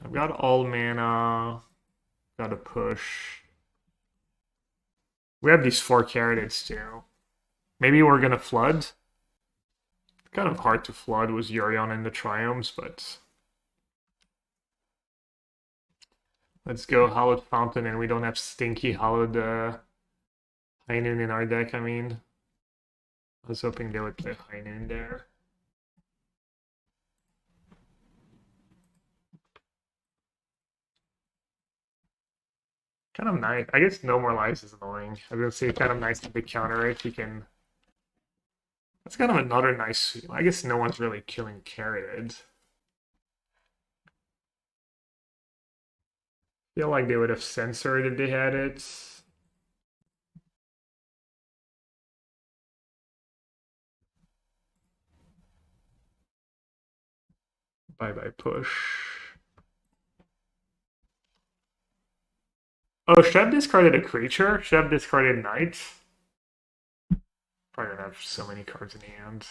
I've got all mana. Gotta push. We have these 4 Caryatids too. Maybe we're gonna flood. Kind of hard to flood with Yorion and the Triomes, but let's go Hallowed Fountain, and we don't have stinky Hallowed High Noon in our deck, I mean. I was hoping they would play High Noon there. Kind of nice. I guess no more lives is annoying. I was gonna say kind of nice to be counter it. We can. That's kind of another nice. I guess no one's really killing Caryatid. Feel like they would have censored if they had it. Bye push. Oh, should I have discarded a creature? Should I have discarded Knight? Probably gonna have so many cards in the hand.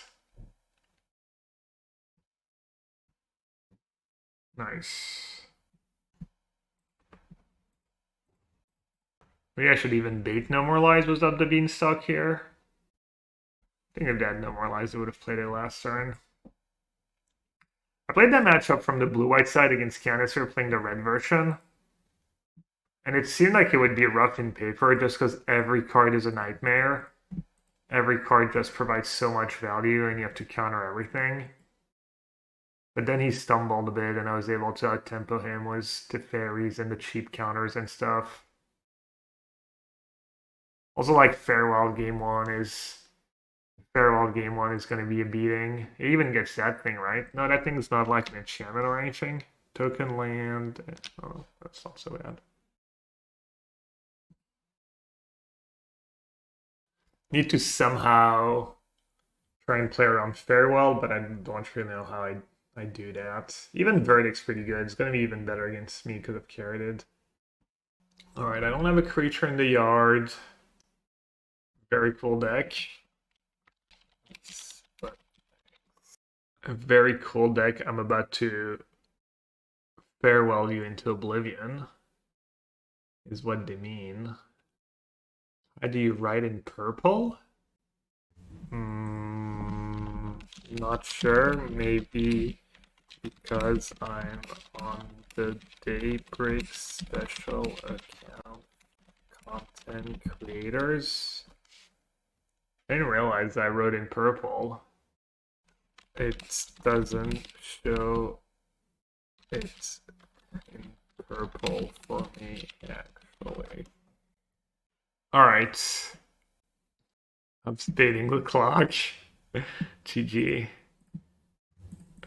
Nice. Maybe I should even bait No More Lies was Up the Beanstalk here. I think if they had No More Lies, they would have played it last turn. I played that matchup from the blue-white side against Canister playing the red version. And it seemed like it would be rough in paper just because every card is a nightmare. Every card just provides so much value and you have to counter everything. But then he stumbled a bit and I was able to outtempo him with the fairies and the cheap counters and stuff. Also, like Farewell Game 1 is going to be a beating. It even gets that thing, right? No, that thing's not like an enchantment or anything. Token land. Oh, that's not so bad. Need to somehow try and play around Farewell, but I don't really know how I do that. Even Verdict's pretty good. It's going to be even better against me because of Caryatid. Alright, I don't have a creature in the yard. Very cool deck. A very cool deck. I'm about to farewell you into oblivion, is what they mean. How do you write in purple? Not sure. Maybe because I'm on the Daybreak special account content creators. I didn't realize I wrote in purple. It doesn't show it in purple for me, actually. Alright. I'm stating the clock. GG.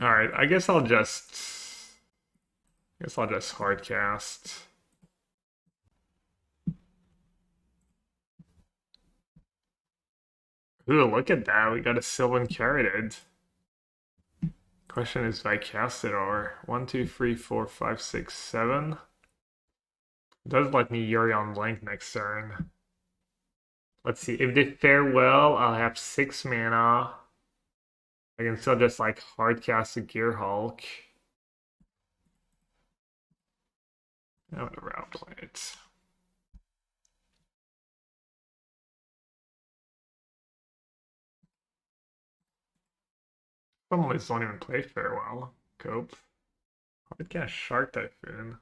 Alright, I guess I'll just hardcast. Ooh, look at that. We got a Sylvan Caryatid. Question is, if I cast it or 1, 2, 3, 4, 5, 6, 7. It does let me Yorion Blank next turn. Let's see. If they fare well, I'll have 6 mana. I can still just like hardcast a Gearhulk. Whatever, I'll play it. Some lists don't even play Farewell. Cope. Hardcast Shark Typhoon.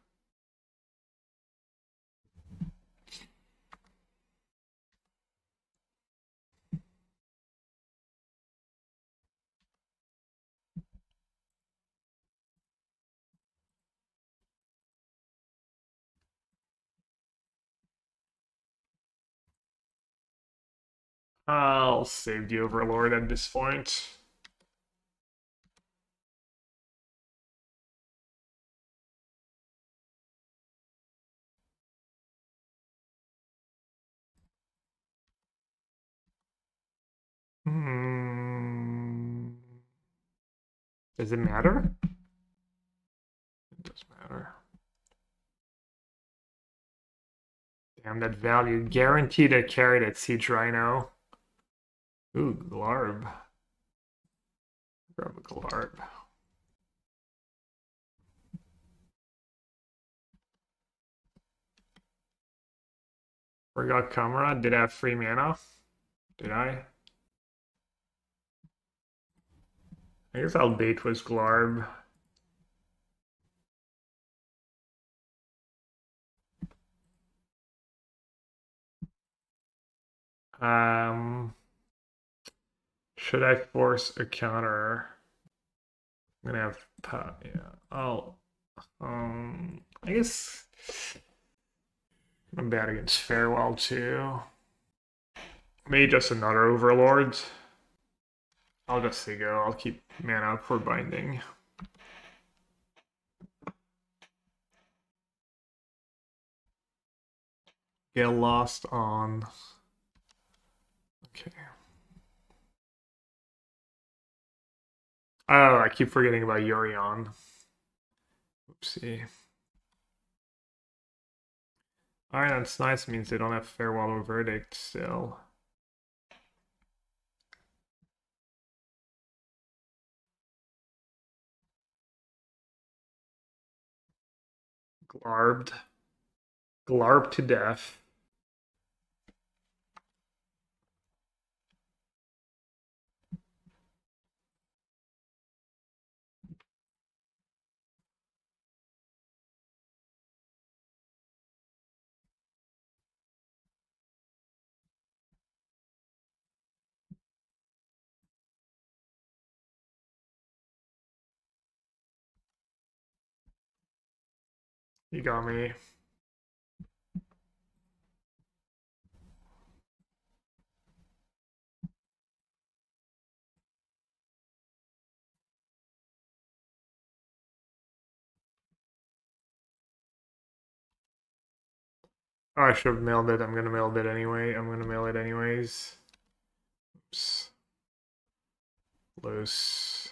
I'll save the Overlord at this point. Does it matter? It does matter. Damn, that value. Guaranteed a carry at Siege Rhino. Ooh, Glarb. Grab a Glarb. Forgot camera. Did I have free mana? Did I? I guess I'll bait with Glarb. Should I force a counter? I'm gonna have yeah. I guess I'm bad against Farewell too. Maybe just another Overlord. I'll just say go. I'll keep mana up for binding. Get lost on. Okay. Oh, I keep forgetting about Yorion. Oopsie. Alright, that's nice. Means they don't have Farewell or Verdict still. Glarbed. Glarb to death. You got me. Oh, I should have mailed it. I'm gonna mail it anyway. I'm gonna mail it anyways. Oops. Loose.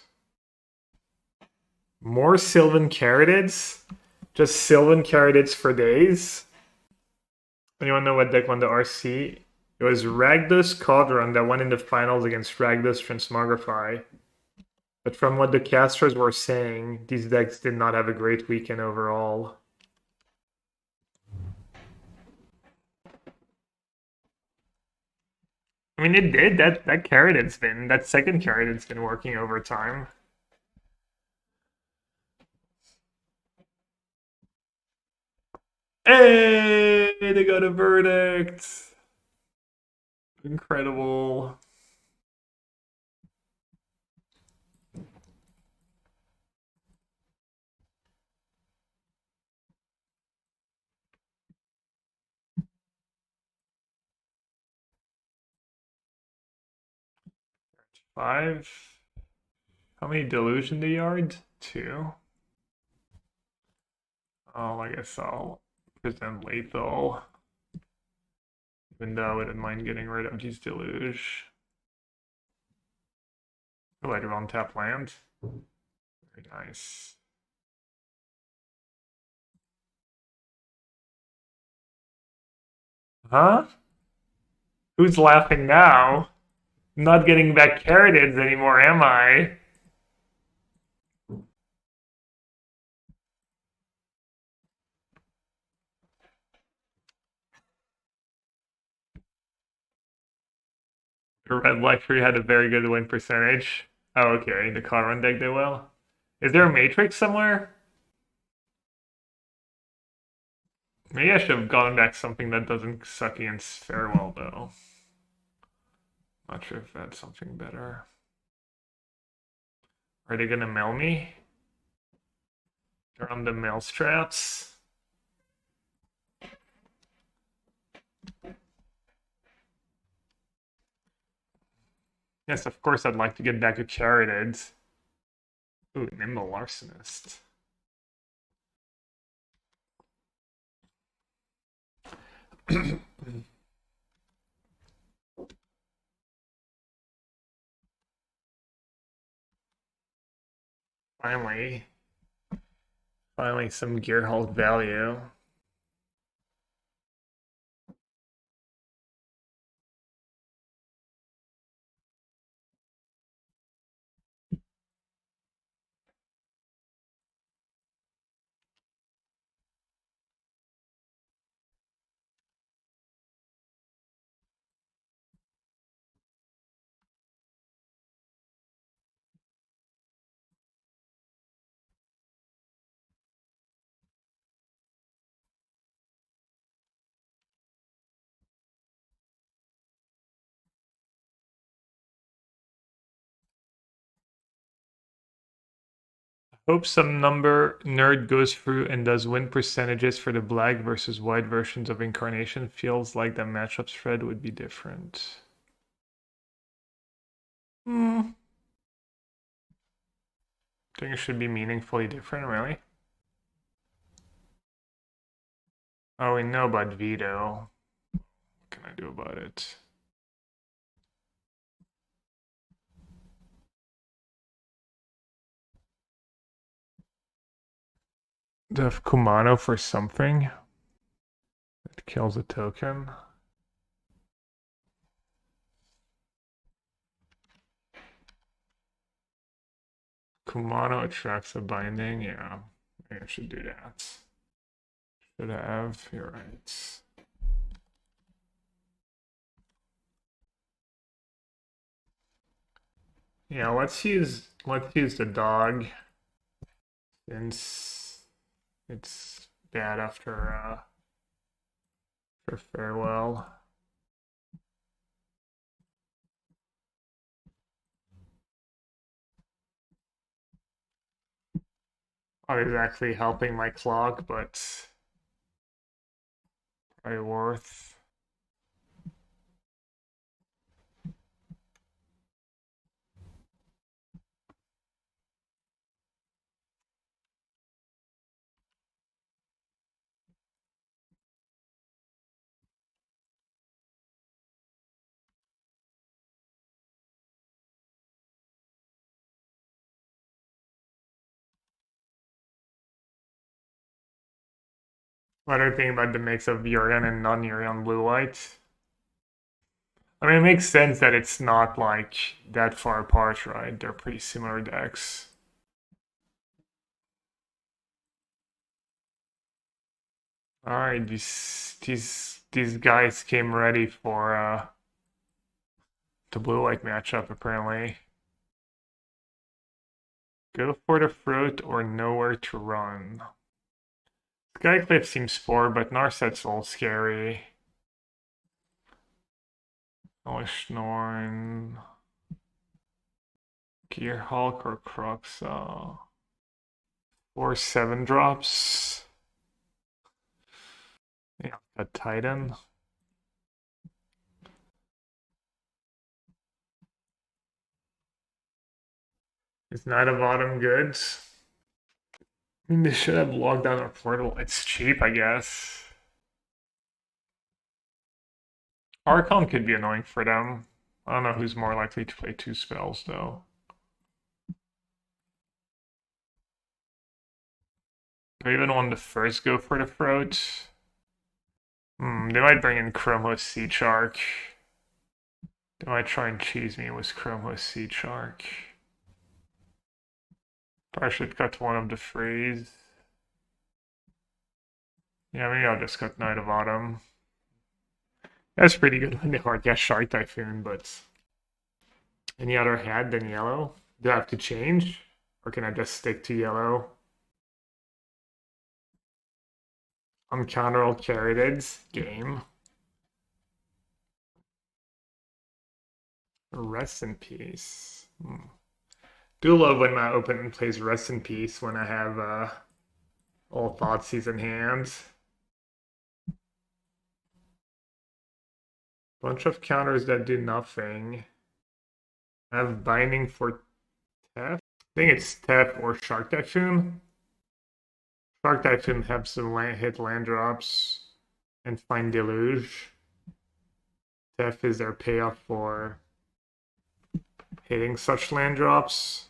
More Sylvan Caryatids? Just Sylvan Caryatids for days? Anyone know what deck won the RC? It was Ragdos Cauldron that won in the finals against Ragdos Transmogrify. But from what the casters were saying, these decks did not have a great weekend overall. I mean, it did. That second Caryatid's been working overtime. Hey, they got a verdict. Incredible. Five. How many delusion the yard? Two. Oh, I guess I'll present lethal. Even though I wouldn't mind getting rid of these deluge. I like it on tap land. Very nice. Huh? Who's laughing now? I'm not getting back Caryatids anymore, am I? The red luxury had a very good win percentage. Oh, okay. The car run deck did well. Is there a matrix somewhere? Maybe I should have gone back something that doesn't suck against Farewell, though. Not sure if that's something better. Are they gonna mail me? They're on the mail straps. Yes, of course I'd like to get back a Caryatid. Ooh, Nimble Larcenist. Finally. Finally some Gearhulk value. Hope some number nerd goes through and does win percentages for the black versus white versions of Incarnation. Feels like the matchup spread would be different. I think it should be meaningfully different, really. Oh, we know about veto. What can I do about it? Do I have Kumano for something? It kills a token. Kumano Atraxa Binding, yeah. I should do that. Should have, you're right. Yeah, let's use the dog. Since it's bad after for farewell. I was actually helping my clock, but probably worth. Another thing about the mix of Urian and non-Urian blue-white. I mean, it makes sense that it's not like that far apart, right? They're pretty similar decks. All right, these guys came ready for the blue-white matchup apparently. Go for the fruit or nowhere to run. Skyclave seems poor, but Narset's all scary. Elesh, Norn, Gearhulk or Kroxa. Or 7 drops. Yeah, a Titan. Is Knight of Autumn good? I mean, they should have logged down our portal. It's cheap, I guess. Archon could be annoying for them. I don't know who's more likely to play 2 spells, though. Do I even want to first go for the throat? They might bring in Chromos Sea Shark. They might try and cheese me with Chromos Sea Shark. Probably should cut one of the freeze. Yeah, maybe I'll just cut Knight of Autumn. That's pretty good when they hard guess Shark Typhoon, but any other hat than yellow? Do I have to change? Or can I just stick to yellow? Uncounterable Caryatids game. Rest in peace. Do love when my opponent plays Rest in Peace when I have all Thoughtseize in hand. Bunch of counters that do nothing. I have Binding for Tef. I think it's Tef or Shark Typhoon. Shark Typhoon helps them hit land drops and find Deluge. Tef is their payoff for hitting such land drops.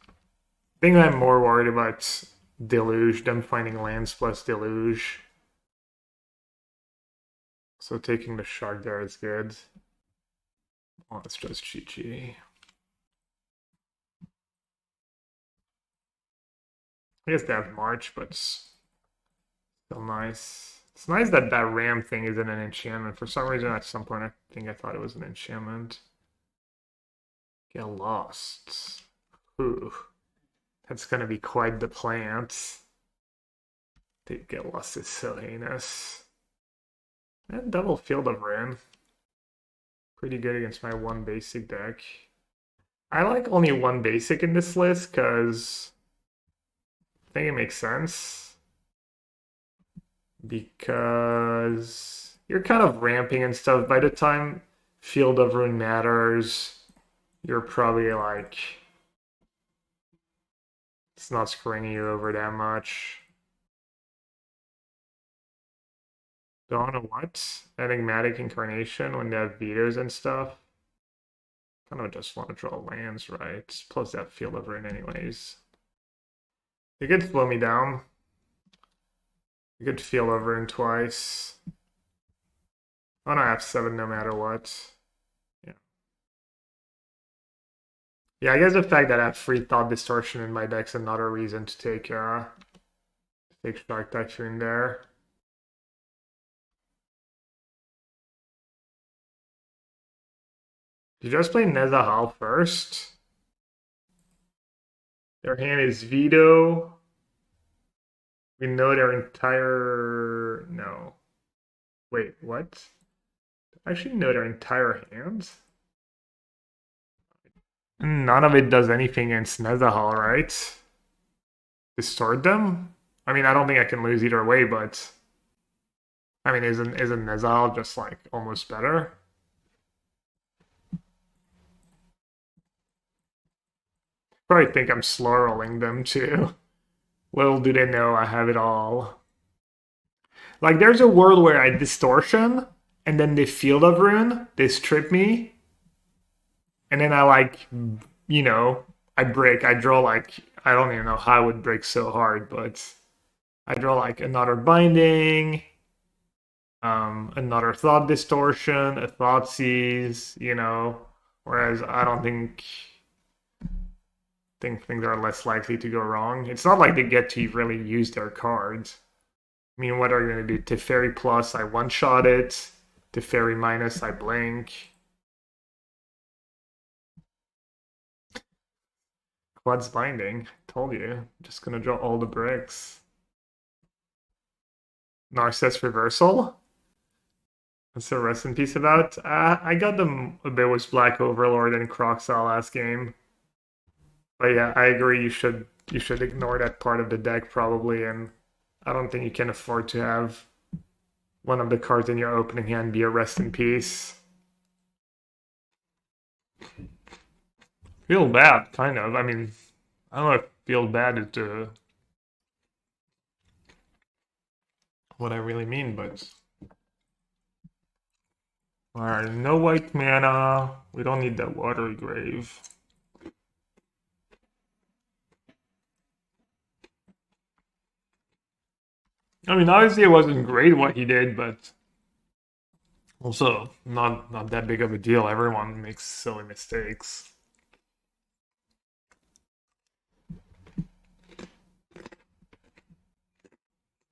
I think I'm more worried about Deluge, them finding lands plus Deluge. So taking the Shark there is good. Oh, it's just GG. I guess they have March, but still nice. It's nice that that Ram thing isn't an enchantment. For some reason, at some point, I thought it was an enchantment. Get lost. Ooh. That's gonna be quite the plant. Dude, get lost is so heinous. And double Field of Ram. Pretty good against my one basic deck. I like only one basic in this list because I think it makes sense. Because you're kind of ramping and stuff. By the time Field of Ruin matters, you're probably like... It's not screwing you over that much. Don't know what? Enigmatic Incarnation when they have vetoes and stuff. Kind of just want to draw lands, right? Plus that Field of Ruin anyways. They could slow me down. You could Field of Ruin twice. Oh no, I have 7 no matter what. Yeah. Yeah, I guess the fact that I have free Thought Distortion in my deck's another reason to take Shark Typhoon there. You just play Nezahal first. Their hand is Veto. We know their entire... No. Wait, what? I actually know their entire hand? None of it does anything against Nezahal, right? Distort them? I mean, I don't think I can lose either way, but... I mean, isn't Nezahal just, like, almost better? Probably think I'm slow rolling them, too. Little do they know I have it all. Like, there's a world where I Distortion, and then they Field of Ruin, they strip me, and then I, like, you know, I break. I draw, like, I don't even know how I would break so hard, but I draw, like, another Binding, another Thought Distortion, a Thoughtseize, you know, whereas I don't think things are less likely to go wrong. It's not like they get to really use their cards. I mean, what are you going to do? Teferi plus, I one-shot it. Teferi minus, I blink. Quad's Binding. Told you. I'm just going to draw all the bricks. Narcissus Reversal. What's the rest in peace about? I got them a bit with Black Overlord and Kroxa last game. But yeah, I agree. You should ignore that part of the deck probably, and I don't think you can afford to have one of the cards in your opening hand be a rest in peace. Feel bad, kind of. I mean, I don't know if feel bad is what I really mean, but alright, no white mana. We don't need that Watery Grave. I mean, obviously it wasn't great what he did, but also not that big of a deal. Everyone makes silly mistakes.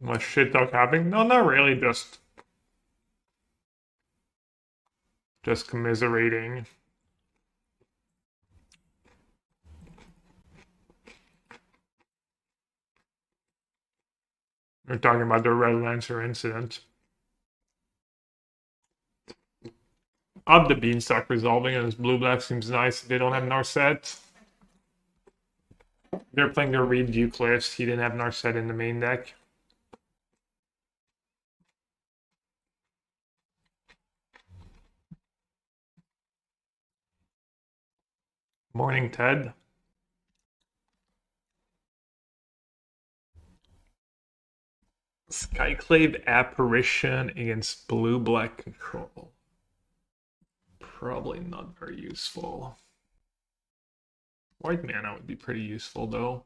Was shit talk happening? No, not really. Just commiserating. We're talking about the Red Lancer incident. Up the Beanstalk resolving and his blue-black seems nice. They don't have Narset. They're playing their Reed View Cliffs. He didn't have Narset in the main deck. Morning, Ted. Skyclave Apparition against blue-black control. Probably not very useful. White mana would be pretty useful, though.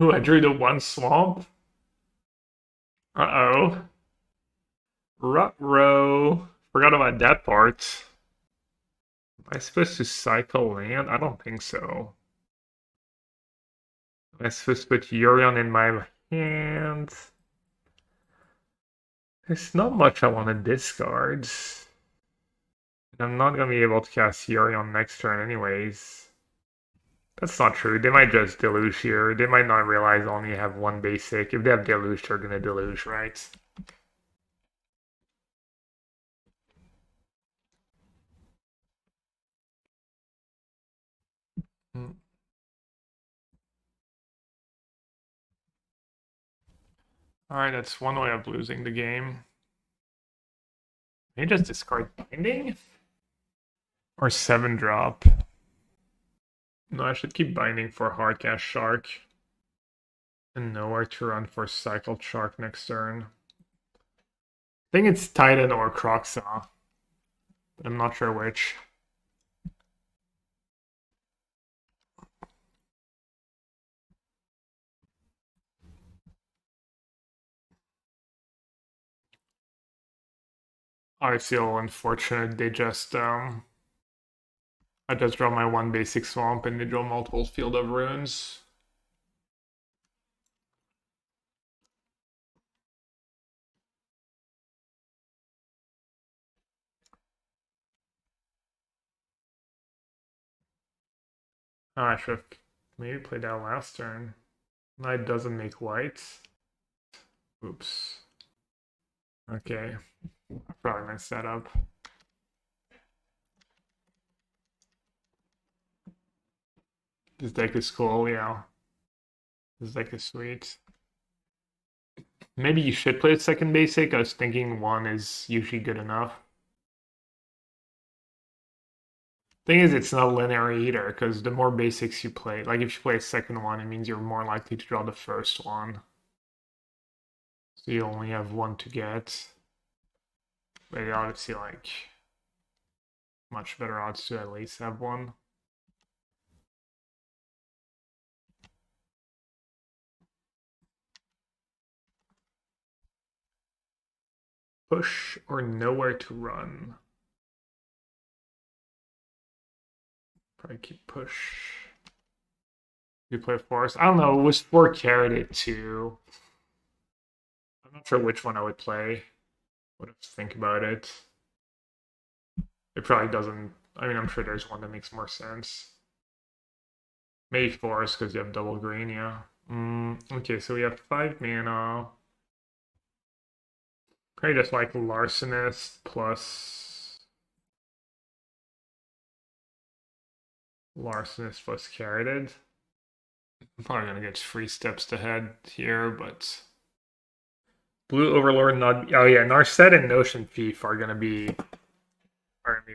Ooh, I drew the one swamp. Uh-oh. Ruh-roh. Forgot about that part. Am I supposed to cycle land? I don't think so. Am I supposed to put Yorion in my hand? There's not much I want to discard. And I'm not going to be able to cast Yorion next turn anyways. That's not true. They might just deluge here. They might not realize only have one basic. If they have deluge, they're gonna deluge, right? Alright, that's one way of losing the game. They just discard Binding? Or 7-drop. No, I should keep Binding for Hardcast Shark. And nowhere to run for Cycled Shark next turn. I think it's Titan or Kroxa. But I'm not sure which. I feel unfortunate. They just I just draw my one basic swamp and they draw multiple Field of Runes. Oh, I should have maybe played that last turn. Knight doesn't make white. Oops. Okay. I probably messed that up. This deck is cool, yeah. This deck is sweet. Maybe you should play a second basic. I was thinking one is usually good enough. Thing is, it's not linear either, because the more basics you play, like if you play a second one, it means you're more likely to draw the first one. So you only have one to get. But you obviously like much better odds to at least have one. Push or nowhere to run. Probably keep push. You play forest. I don't know. It was 4 Caryatid too. I'm not sure which one I would play. What have to think about it. It probably doesn't. I mean, I'm sure there's one that makes more sense. Maybe forest because you have double green. Yeah. Okay, so we have 5 mana. Probably just like Larcenist plus Caryatid. I'm probably gonna get 3 steps ahead here, but Blue Overlord not. Oh yeah, Narset and Notion Thief are gonna be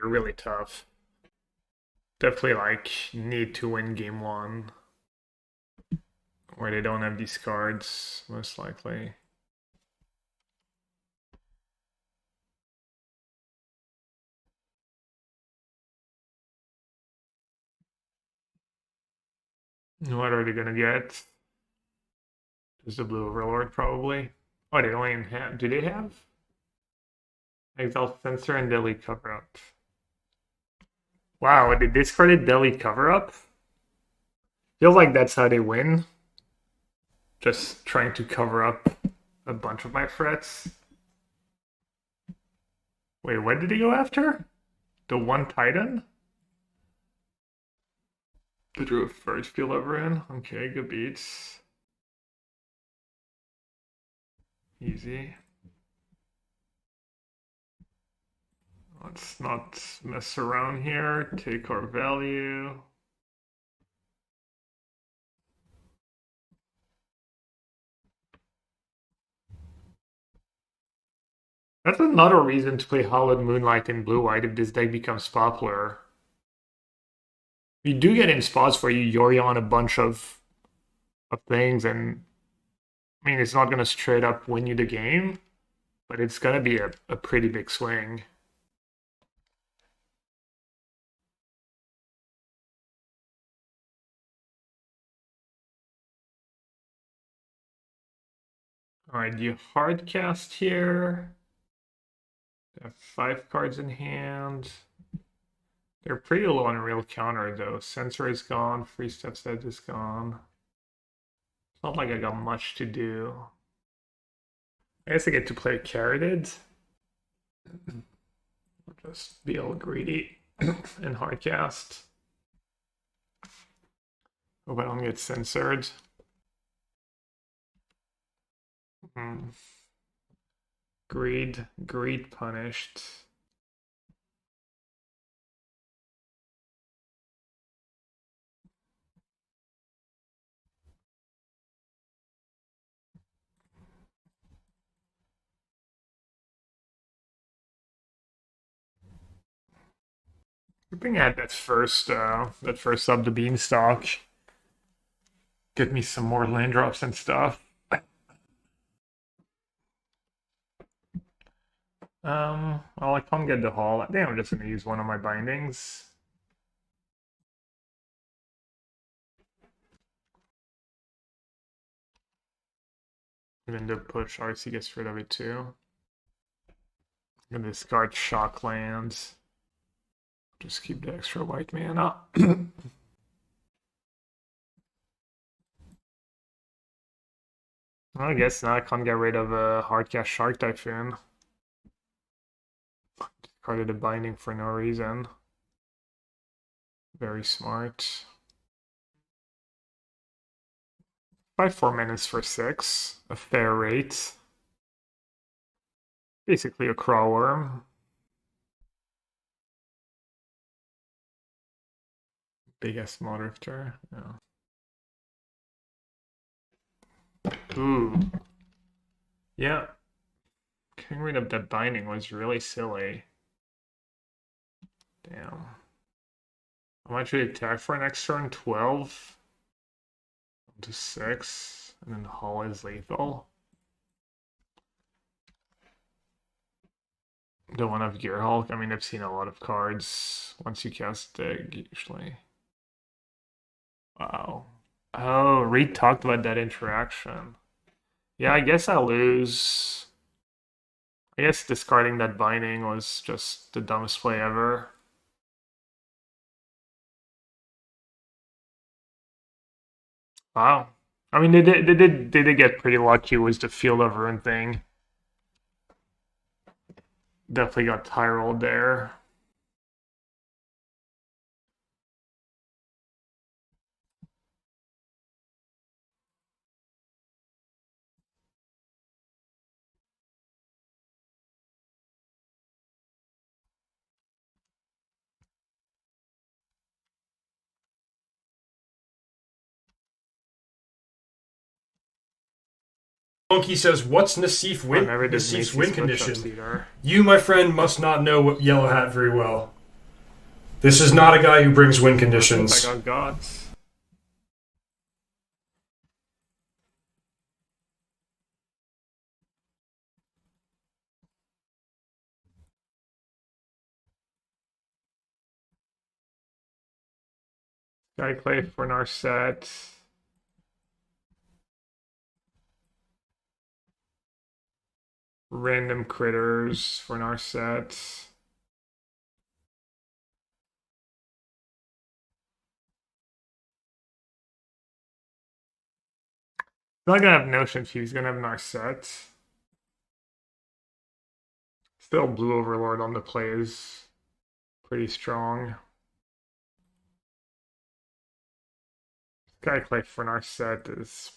really tough. Definitely like need to win game 1, where they don't have these cards most likely. What are they gonna get? Just the Blue Overlord probably. Oh, they don't even have. Do they have Exalt Sensor and Deadly Cover Up? Wow, they discarded Deadly Cover Up? Feels like that's how they win. Just trying to cover up a bunch of my threats. Wait, what did they go after? The one Titan? The Druid Verge Field over in? Okay, good beats. Easy. Let's not mess around here. Take our value. That's another reason to play Hallowed Moonlight in blue-white if this deck becomes popular. You do get in spots where you Yori on a bunch of things, and I mean, it's not going to straight up win you the game, but it's going to be a pretty big swing. Alright, you hard cast here. They have 5 cards in hand. They're pretty low on real counter though. Sensor is gone, Free Steps Edge is gone. It's not like I got much to do. I guess I get to play Caryatid. I'll just be all greedy and hard cast. Hope I don't get censored. Greed punished. I think I had that first Up the Beanstalk. Get me some more land drops and stuff. Well, I can't get the haul. I think I'm just gonna use one of my bindings. Even to push, RC gets rid of it too. I'm gonna discard shock lands. Just keep the extra white mana. I guess now I can't get rid of a hardcast Shark Typhoon. Discarded a binding for no reason. Very smart. 4 minutes for 6. A fair rate. Basically a crawl worm. Big ass Modrifter. Yeah. Ooh. Yeah. Getting rid of that binding was really silly. Damn. How much would it attack for next turn? 12 to 6. And then the hull is lethal. The one of Gearhulk. I mean, I've seen a lot of cards once you cast Dig, usually. Wow. Oh, Reed talked about that interaction. Yeah, I guess I lose. I guess discarding that binding was just the dumbest play ever. Wow. I mean, they did get pretty lucky with the Field of Ruin thing. Definitely got Tyrelled there. Monkey says, "What's Nassif's win condition? Either. You, my friend, must not know Yellow Hat very well. This is not a guy who brings win conditions." I got gods. Skyclave for Narset. Random critters for Narset. Not gonna have Notion Fuse, gonna have Narset. Still Blue Overlord on the play is pretty strong. Skyclave for Narset is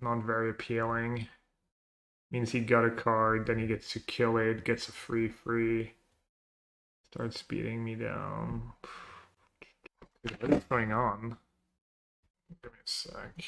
not very appealing. Means he got a card, then he gets to kill it, gets a free. Starts beating me down. Dude, what is going on? Give me a sec.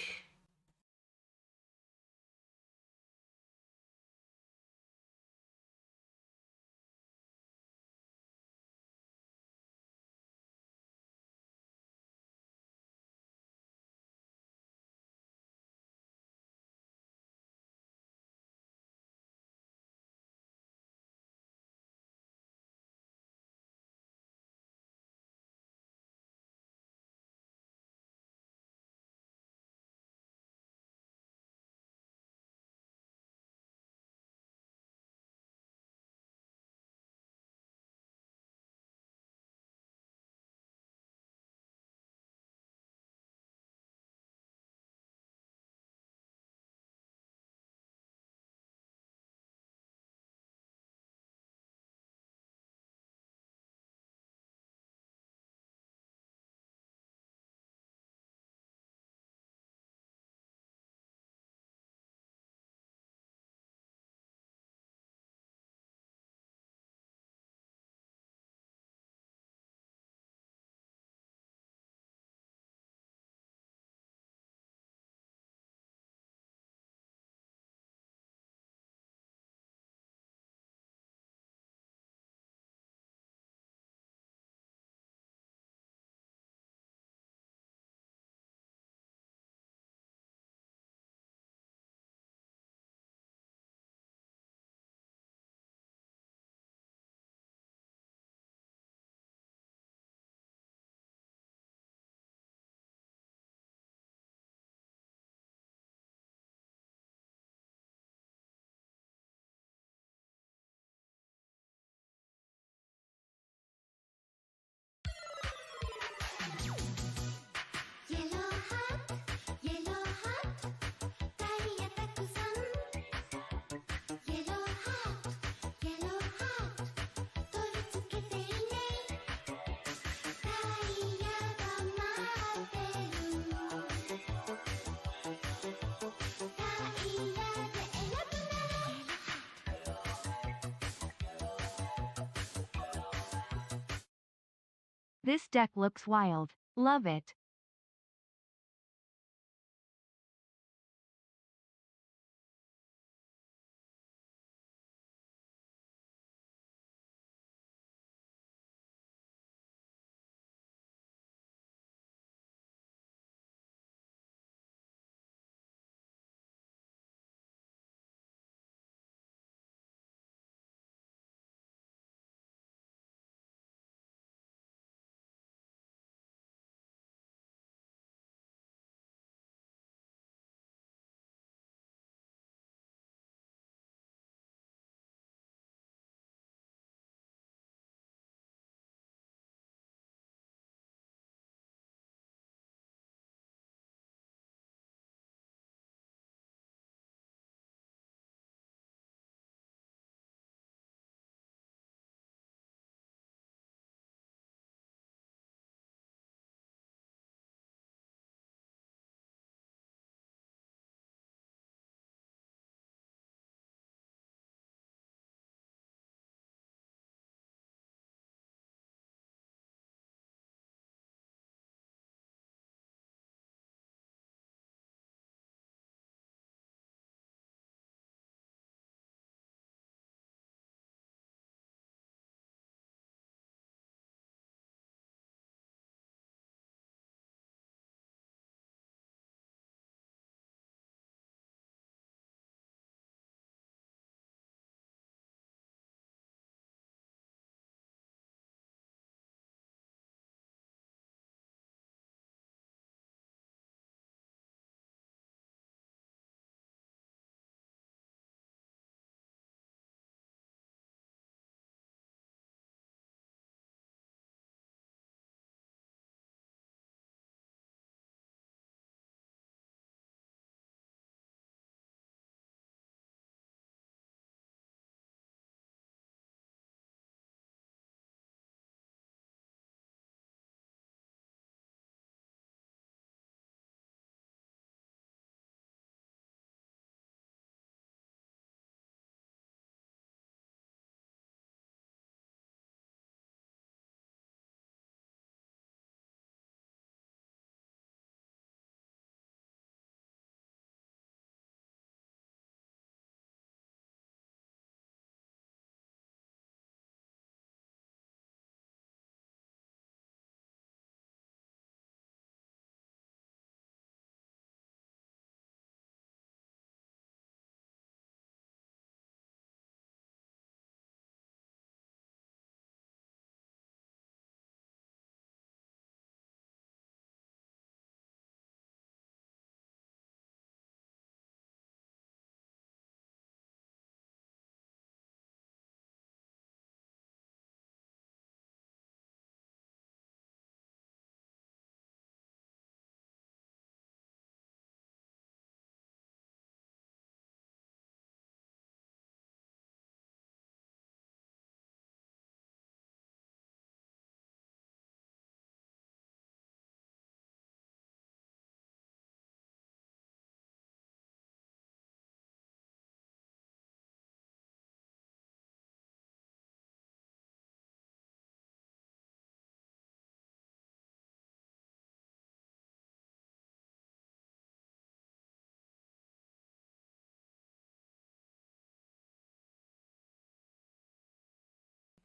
This deck looks wild. Love it.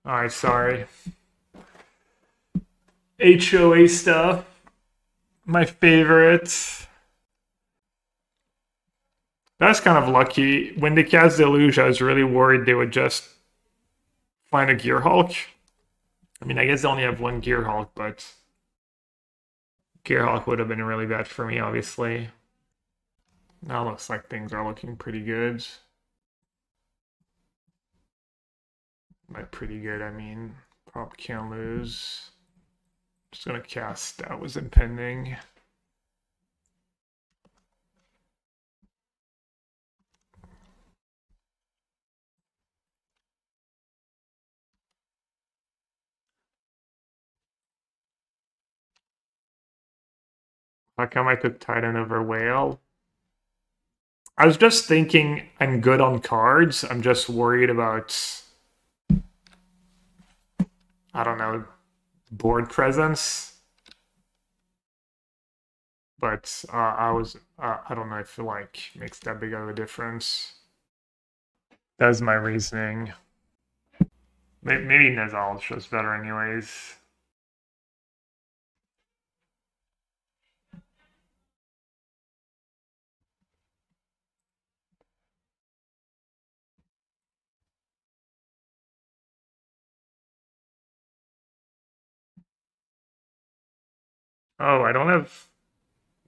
Alright, sorry. HOA stuff. My favorite. That's kind of lucky. When they cast Deluge, I was really worried they would just find a Gearhulk. I mean, I guess they only have one Gearhulk, but Gearhulk would have been really bad for me, obviously. Now looks like things are looking pretty good. By pretty good, I mean, probably can't lose. Just gonna cast That Was Impending. How come I took Titan over Whale? I was just thinking I'm good on cards. I'm just worried about, I don't know, board presence. But I don't know if it like makes that big of a difference. That's my reasoning. Maybe Nezal's just better anyways. Oh, I don't have...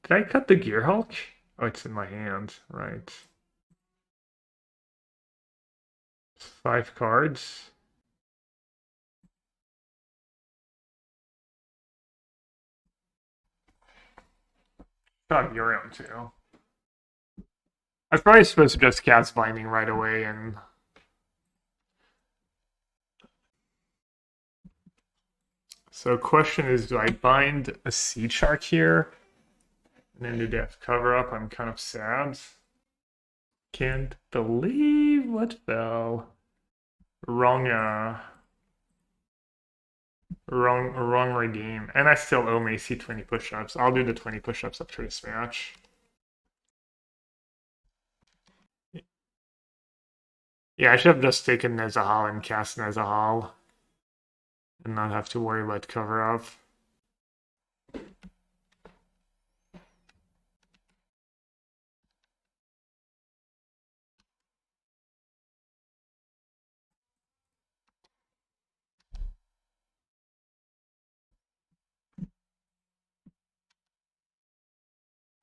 Did I cut the Gearhulk? Oh, it's in my hand, right. 5 cards. Got Urium too. I was probably supposed to just cast Binding right away and... So question is, do I bind a Sea Shark here? And then do they have cover up? I'm kind of sad. Can't believe what fell. Wrong redeem. And I still owe Macy 20 push-ups. I'll do the 20 push-ups after this match. Yeah, I should have just taken Nezahal and cast Nezahal. And not have to worry about cover-up.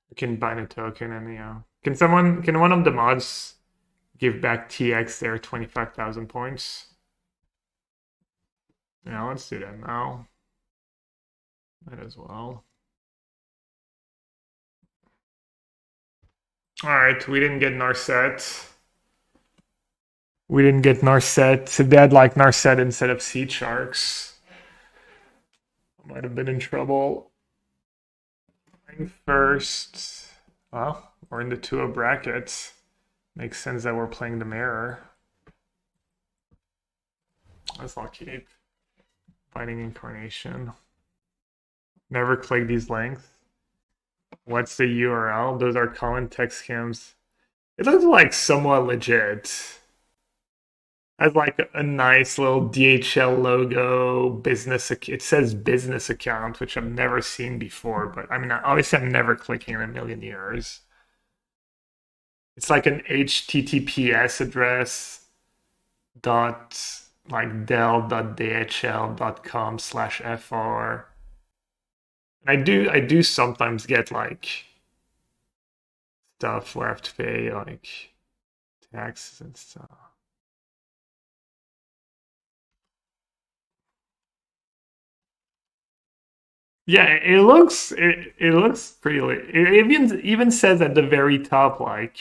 I can bind a token and can one of the mods give back TX their 25,000 points? Yeah, let's do that now. Might as well. Alright, we didn't get Narset. We didn't get Narset. They had like Narset instead of Sea Sharks. I might have been in trouble. First, well, we're in the 2-0 bracket. Makes sense that we're playing the mirror. That's not keep. Binding Incarnation. Never click these links. What's the URL? Those are common text scams. It looks like somewhat legit. Has like a nice little DHL logo, business. It says business account, which I've never seen before. But I mean, obviously, I'm never clicking in a million years. It's like an HTTPS address dot like dell.dhl.com/fr. I do sometimes get like stuff where I have to pay like taxes and stuff. Yeah, it looks pretty. It even says at the very top like.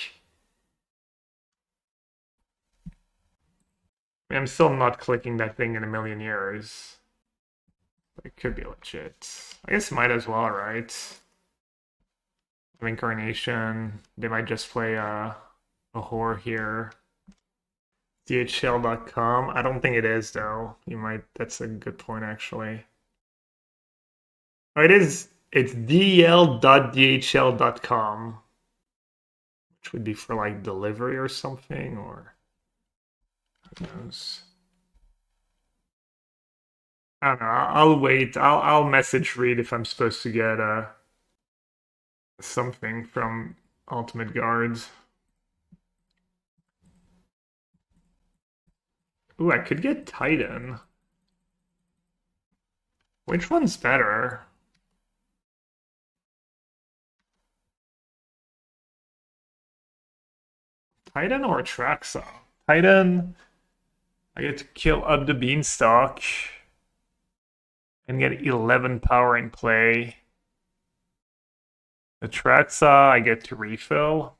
I'm still not clicking that thing in a million years. It could be legit. I guess might as well, right? Incarnation. They might just play a whore here. DHL.com. I don't think it is though. You might. That's a good point actually. Oh, it is. It's dl.dhl.com, which would be for like delivery or something, or who knows. I don't know. I'll wait. I'll message Reed if I'm supposed to get something from Ultimate Guards. Ooh, I could get Titan. Which one's better? Titan or Atraxa? Titan, I get to kill Up the Beanstalk and get 11 power in play. Atraxa, I get to refill.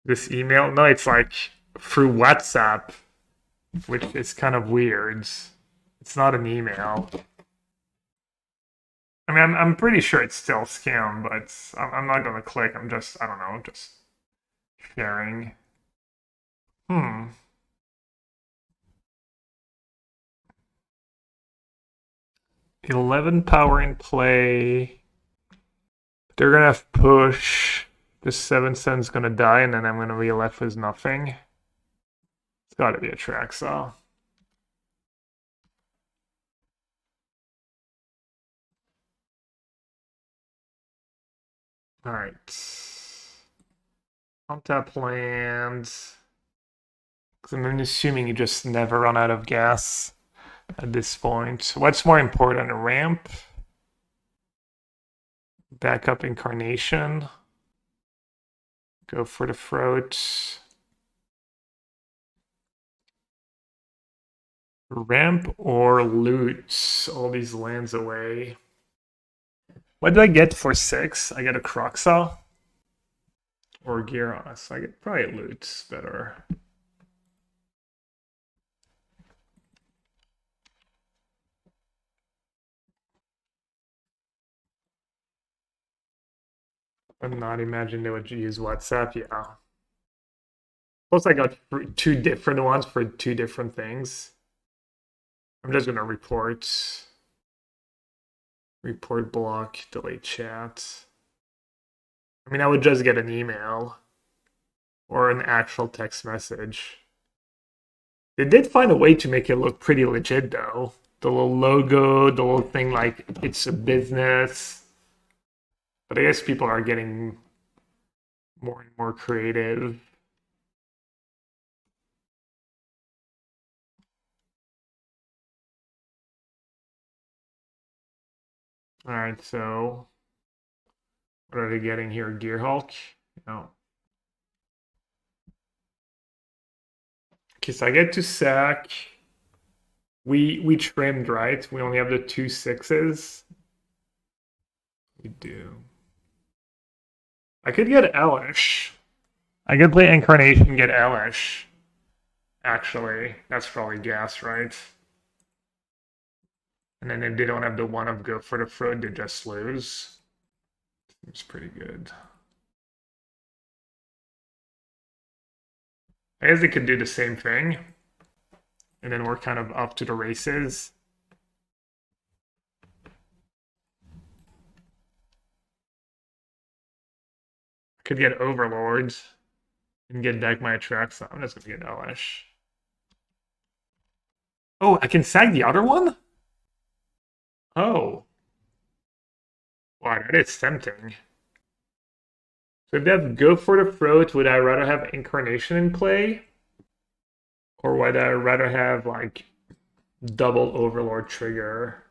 This email, no, it's like through WhatsApp, which is kind of weird. It's not an email. I mean, I'm pretty sure it's still scam, but I'm not gonna click. I'm just, I don't know, just sharing. 11 power in play. They're gonna have push. The 7/7's gonna die, and then I'm gonna be left with nothing. It's gotta be Atraxa. Alright. Untap lands. Because I'm assuming you just never run out of gas at this point. What's more important, a ramp? Backup Incarnation. Go for the throat. Ramp or loot all these lands away. What do I get for 6? I get a Kroxa or Gyros. I get probably loot better. I'm not imagining they would use WhatsApp. Yeah. Plus, I got 2 different ones for 2 different things. I'm just gonna report block, delete chat. I mean, I would just get an email or an actual text message. They did find a way to make it look pretty legit, though. The little logo, the little thing like it's a business. But I guess people are getting more and more creative. Alright, so what are they getting here? Gearhulk? No. Okay, so I get to sack. We trimmed, right? We only have the 2 6s. We do. I could get Elesh. I could play Incarnation, get Elesh. Actually, that's probably gas, right? And then if they don't have the 1 of go for the throat, they just lose. Seems pretty good. I guess they could do the same thing. And then we're kind of up to the races. I could get Overlords and get back my Atraxa. I'm just gonna get Elesh. Oh, I can sag the other one? Oh. Wow, that is tempting. So if they have go for the throat, would I rather have Incarnation in play? Or would I rather have like double Overlord trigger?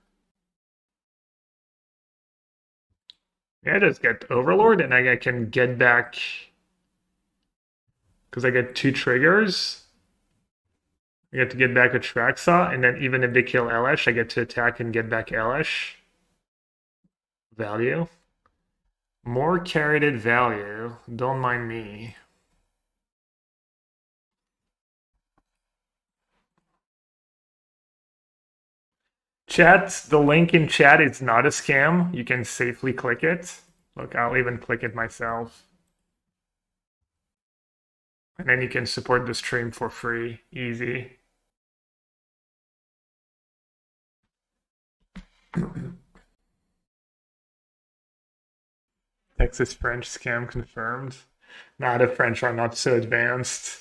Yeah, just get Overlord and I can get back because I get 2 triggers. I get to get back Atraxa, and then even if they kill Elesh, I get to attack and get back Elesh. Value. More Caryatid value. Don't mind me. Chat, the link in chat is not a scam. You can safely click it. Look, I'll even click it myself. And then you can support the stream for free. Easy. Texas French scam confirmed. Nah, the French are not so advanced.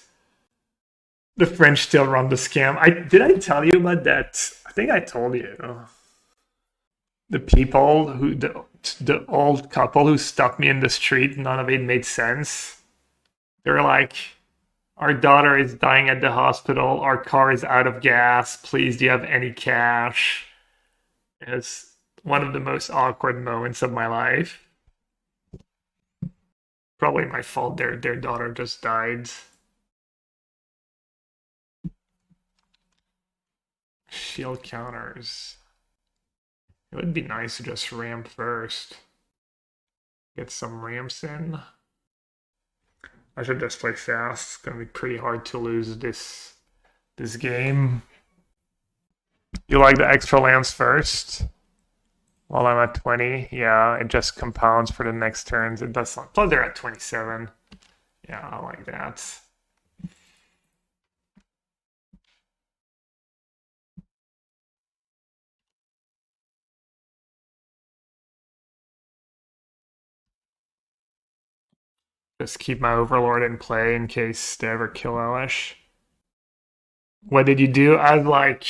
The French still run the scam. Did I tell you about that? I think I told you. The people who the old couple who stopped me in the street, none of it made sense. They were like, our daughter is dying at the hospital, our car is out of gas, please do you have any cash? It's one of the most awkward moments of my life. Probably my fault, their daughter just died. Shield counters. It would be nice to just ramp first. Get some ramps in. I should just play fast. It's gonna be pretty hard to lose this game. You like the extra lands first? While I'm at 20? Yeah, it just compounds for the next turns. It does not. Plus they're at 27. Yeah, I like that. Just keep my Overlord in play in case they ever kill Elesh. What did you do? I was like,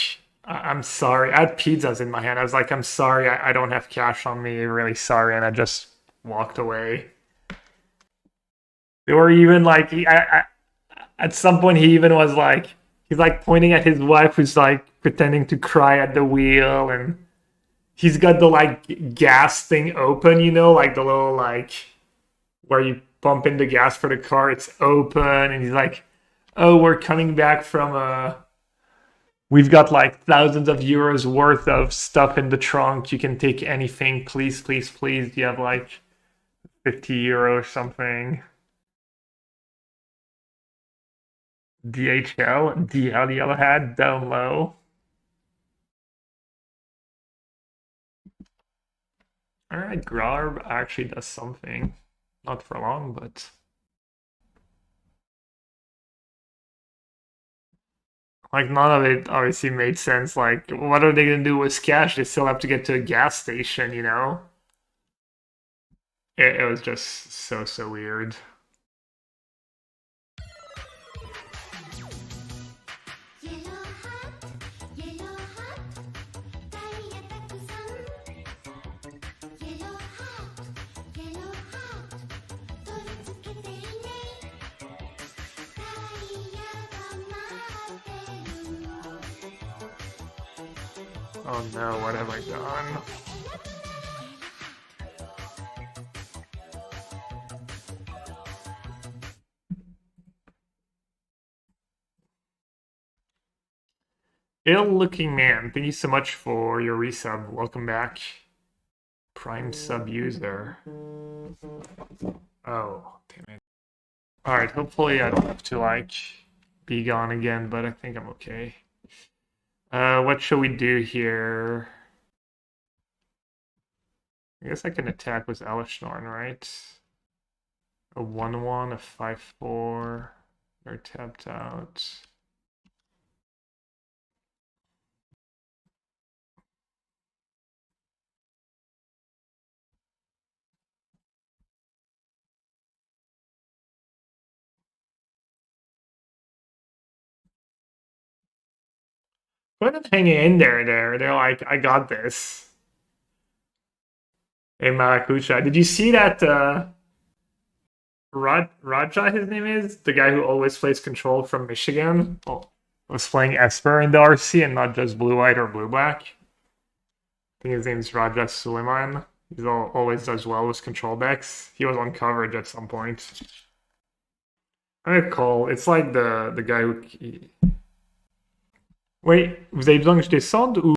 I'm sorry. I had pizzas in my hand. I was like, I'm sorry. I don't have cash on me. Really sorry. And I just walked away. They were even like, at some point, he even was like, he's like pointing at his wife who's like pretending to cry at the wheel. And he's got the like gas thing open, you know, like the little like where you pump in the gas for the car. It's open. And he's like, oh, we're coming back from we've got like thousands of euros worth of stuff in the trunk. You can take anything. Please, please, please. Do you have like 50 euro or something? DHL, DL Yellow Hat, down low. Alright, Glarb actually does something. Not for long, but... Like, none of it obviously made sense. Like, what are they gonna do with cash? They still have to get to a gas station, you know? It was just so weird. Oh no, what have I done? Ill-looking man, thank you so much for your resub. Welcome back. Prime sub user. Oh, damn it. Alright, hopefully I don't have to, like, be gone again, but I think I'm okay. What should we do here? I guess I can attack with Elesh Norn, right? A 1-1, a 5-4. They're tapped out. Put them hanging in there. They're like, I got this. Hey, Maracuja, did you see that Raja, his name is? The guy who always plays control from Michigan? Oh, was playing Esper in the RC and not just blue-white or blue-black. I think his name's Raja Suleiman. He always does well with control decks. He was on coverage at some point. I recall, it's like the guy who... Wait, vous avez besoin que je descende ou...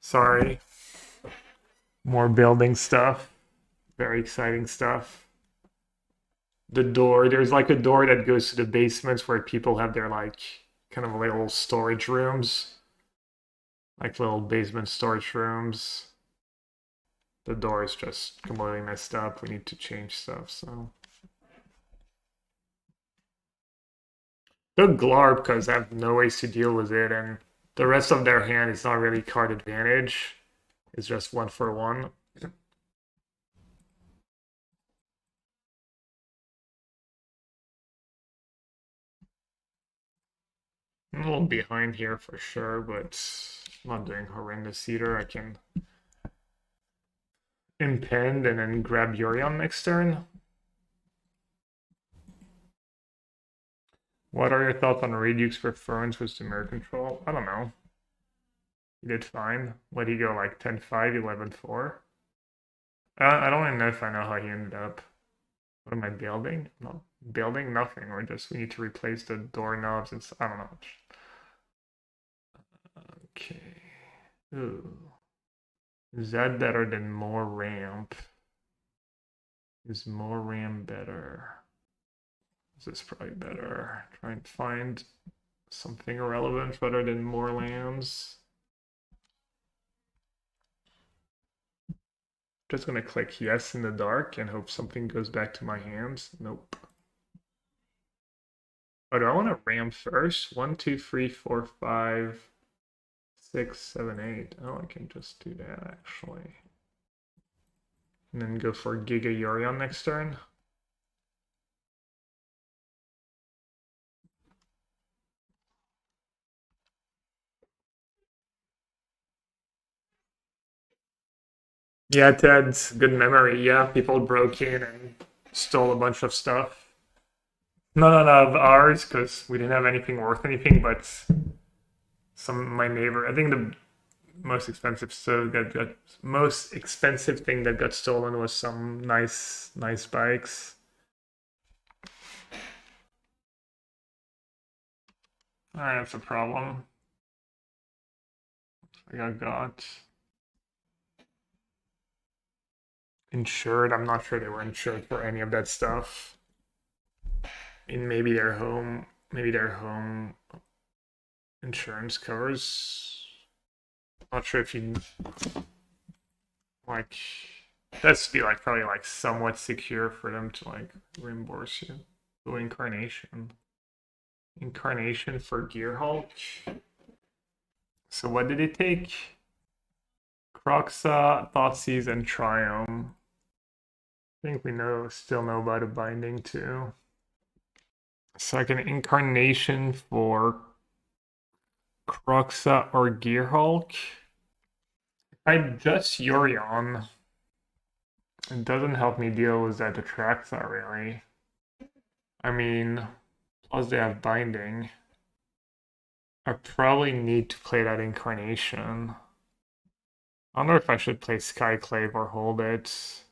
Sorry. More building stuff. Very exciting stuff. The door, there's like a door that goes to the basements where people have their like kind of little storage rooms. Like little basement storage rooms. The door is just completely messed up. We need to change stuff, so. The Glarb, because I have no ways to deal with it, and the rest of their hand is not really card advantage. It's just 1-for-1. I'm a little behind here for sure, but I'm not doing horrendous either. I can impend and then grab Yorion next turn. What are your thoughts on Reduke's preference with Dimir control? I don't know. He did fine. What did he go like 10-5, 11-4? I don't even know if I know how he ended up. What am I building? Not building nothing. We need to replace the doorknobs. I don't know. Okay. Ooh. Is that better than more ramp? Is more ramp better? Is this probably better? Try and find something irrelevant better than more lands. Just gonna click yes in the dark and hope something goes back to my hands. Nope. Oh, do I want to ram first? 1, 2, 3, 4, 5, 6, 7, 8. Oh, I can just do that actually. And then go for Giga Yorion next turn. Yeah, Ted's good memory. Yeah, people broke in and stole a bunch of stuff. None of ours, because we didn't have anything worth anything, but my neighbor. I think the most expensive thing that got stolen was some nice bikes. Alright, that's a problem. I got insured. I'm not sure they were insured for any of that stuff. And maybe their home insurance covers. Not sure if you like that's be like probably like somewhat secure for them to like reimburse you. Oh, Incarnation for Gearhulk. So what did it take? Kroxa, Thoughtseize, and Triome. I think we still know about a binding too. Second Incarnation for Kroxa or Gearhulk. I just Yorion. It doesn't help me deal with that Atraxa really. I mean, plus they have binding. I probably need to play that Incarnation. I don't know if I should play Skyclave or hold it.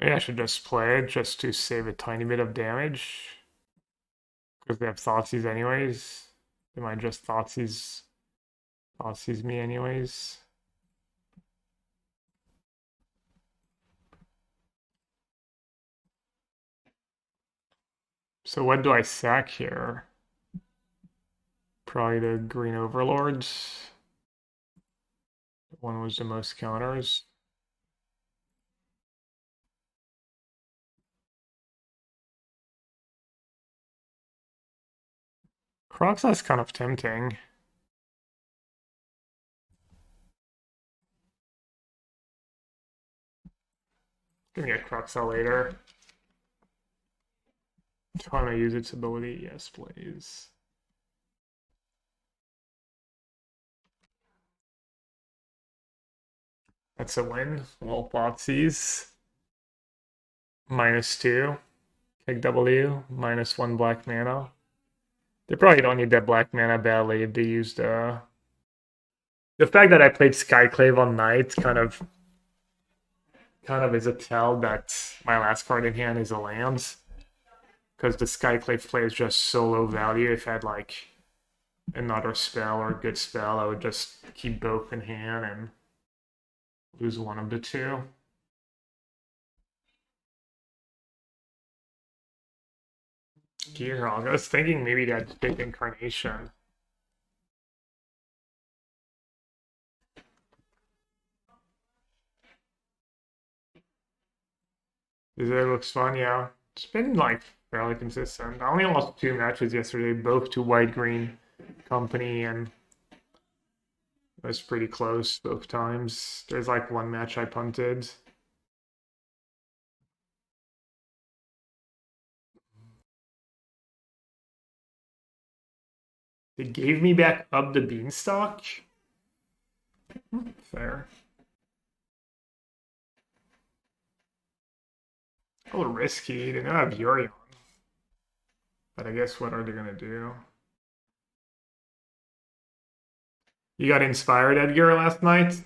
Maybe I should just play it just to save a tiny bit of damage. Because they have Thoughtseize anyways. They might just Thoughtseize me anyways. So what do I sack here? Probably the green Overlords. One was the most counters. Kroxa's kind of tempting. Gonna get Kroxa later. Trying to use its ability. Yes, please. That's a win. Well, Thoughtseize. -2. Kick W. -1 black mana. They probably don't need that black mana badly if they used the fact that I played Skyclave on Knight kind of is a tell that my last card in hand is a land. Because the Skyclave play is just so low value. If I had like another spell or a good spell, I would just keep both in hand and lose one of the two. Gearhulk. I was thinking maybe that big incarnation. It looks fun, yeah. It's been like fairly consistent. I only lost 2 matches yesterday, both to white green company, and it was pretty close both times. There's like one match I punted. They gave me back Up the Beanstalk. Fair. A little risky. They don't have Yorion. But I guess what are they gonna do? You got inspired, Edgar, last night?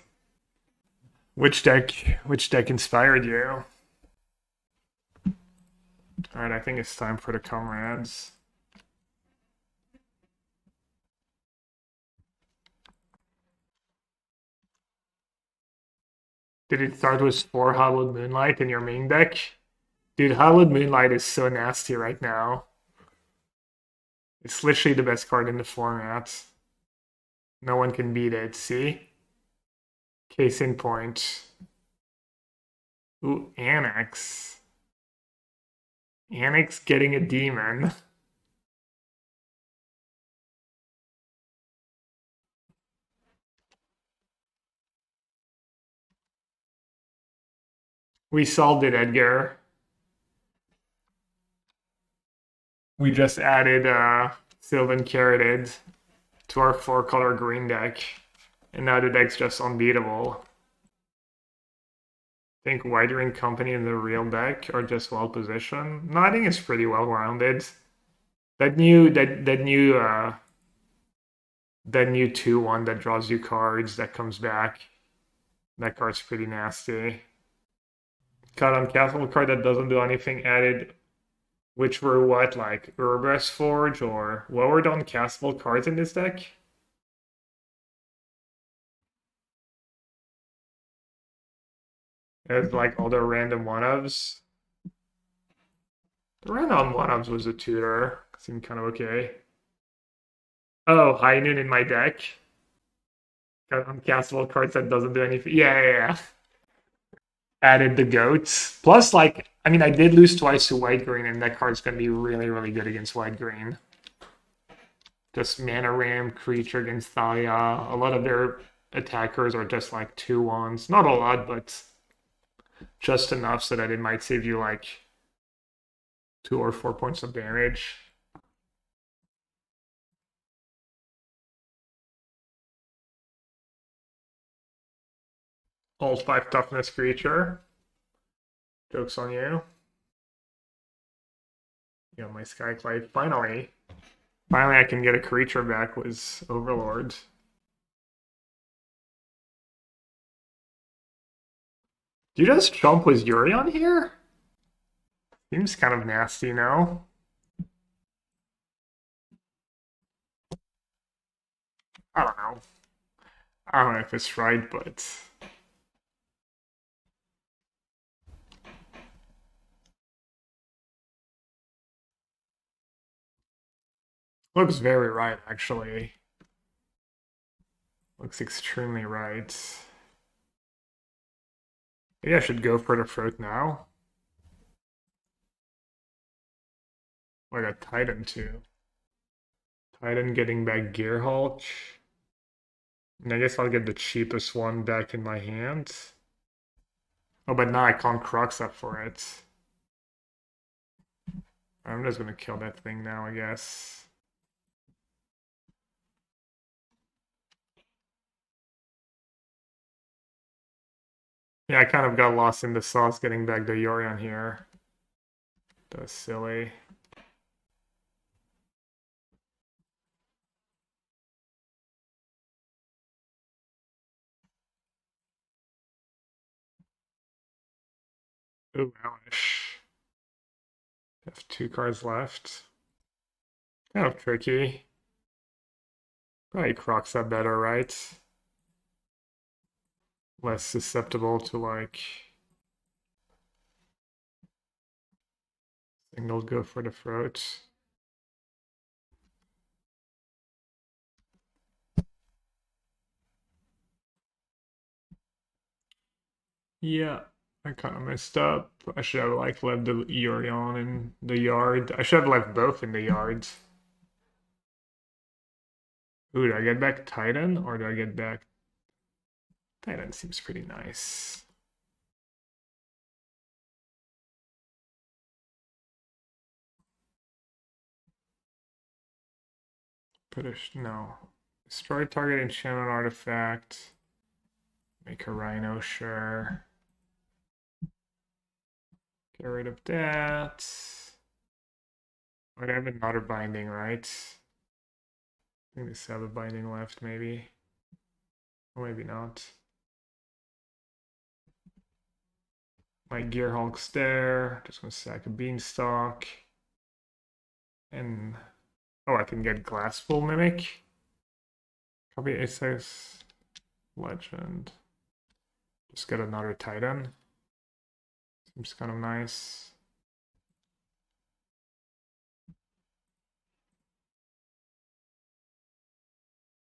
Which deck inspired you? Alright, I think it's time for the comrades. Did it start with 4 Hallowed Moonlight in your main deck? Dude, Hallowed Moonlight is so nasty right now. It's literally the best card in the format. No one can beat it, see? Case in point. Ooh, Annex. Annex getting a demon. We solved it, Edgar. We just added Sylvan Caryatid to our 4-color green deck. And now the deck's just unbeatable. I think Watery Company and the real deck are just well positioned. No, I think it's pretty well rounded. That new 2/1 that draws you cards that comes back. That card's pretty nasty. Cut on castle card that doesn't do anything added, which were what, like Urbra's Forge, or what were the uncastable cards in this deck? It's like all the random one-ofs. The random one-ofs was a tutor. Seemed kind of okay. Oh, High Noon in my deck. Got uncastable cards that doesn't do anything. Yeah. Added the goats. Plus, like, I mean, I did lose twice to white green, and that card's gonna be really, really good against white green. Just mana ram creature against Thalia. A lot of their attackers are just like 2/1s. Not a lot, but just enough so that it might save you like 2 or 4 points of damage. Alt 5 toughness creature. Joke's on you. Yeah, my Skyclave. Finally I can get a creature back with Overlord. Do you just jump with Yuri on here? Seems kind of nasty now. I don't know. I don't know if it's right, but looks very right, actually. Looks extremely right. Maybe I should go for the fruit now. I got Titan too. Titan getting back Gearhulk. And I guess I'll get the cheapest one back in my hand. Oh, but now I can't Kroxa for it. I'm just gonna kill that thing now, I guess. Yeah, I kind of got lost in the sauce getting back the Yorion here. That's silly. Ooh, Elesh. Have 2 cards left. Kind of tricky. Probably Kroxa better, right? Less susceptible to like single go for the throat. Yeah, I kind of messed up. I should have like left the Yorion in the yard. I should have left both in the yards. Ooh, do I get back Titan or do I get back? Titan seems pretty nice. Put a no. Destroy target enchantment artifact. Make a Rhino, sure. Get rid of that. I'd have another binding, right? I think they have a binding left, maybe. Or maybe not. My Gearhulk's there. Just gonna sack a Beanstalk. And oh, I can get Glasspool Mimic. Copy Aces Legend. Just get another Titan. Seems kind of nice.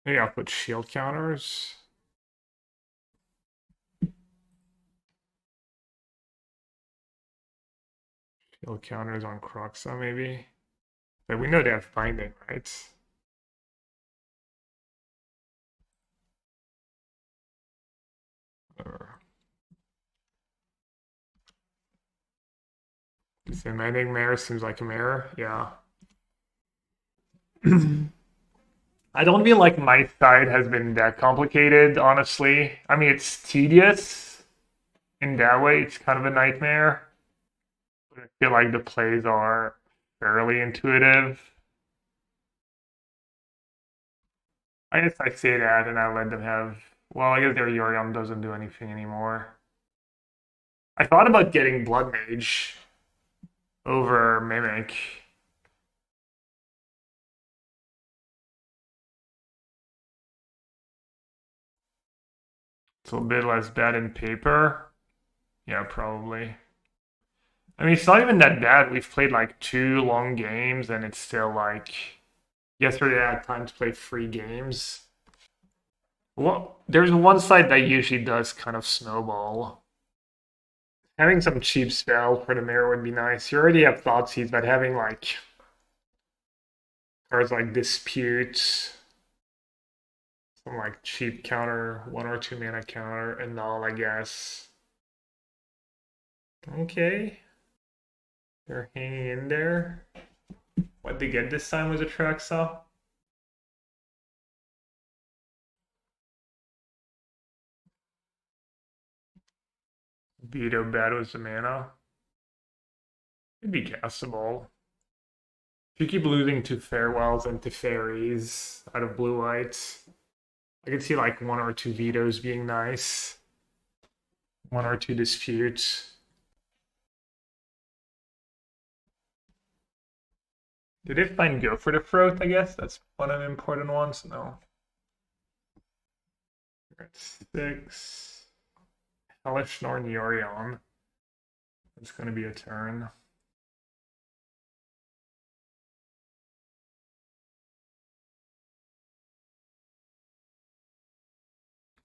Maybe I'll put shield counters. Shield counters on Kroxa, maybe. But we know they have binding, right? Dismantling Mare seems like a mare, yeah. I don't feel like my side has been that complicated, honestly. I mean, it's tedious in that way. It's kind of a nightmare. But I feel like the plays are fairly intuitive. I guess I say that and I let them have. Well, I guess their Yorion doesn't do anything anymore. I thought about getting Blood Mage over Mimic. It's a bit less bad in paper. Yeah, probably. I mean, it's not even that bad. We've played like 2 long games, and it's still like yesterday I had time to play 3 games. Well, there's one side that usually does kind of snowball. Having some cheap spell for the mirror would be nice. You already have Thoughtseize, but having like cards like Dispute, some like cheap counter, 1 or 2 mana counter, and null, I guess. Okay. They're hanging in there. What they get this time was Atraxa. Veto battles the mana. It'd be castable. If you keep losing to Farewells and to Fairies out of blue white, I could see like 1 or 2 vetoes being nice. 1 or 2 disputes. Did they find Go for the Throat, I guess? That's one of the important ones. No. We're at 6. Elesh, Norn, Yorion. That's going to be a turn.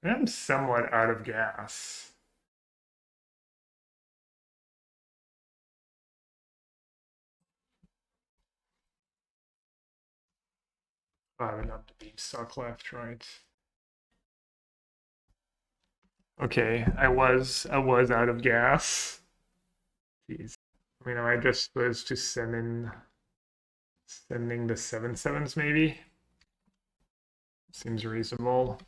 I'm somewhat out of gas. I have enough to Beanstalk left, right? Okay, I was out of gas. Jeez. I mean, am I just supposed to sending the 7/7s maybe? Seems reasonable.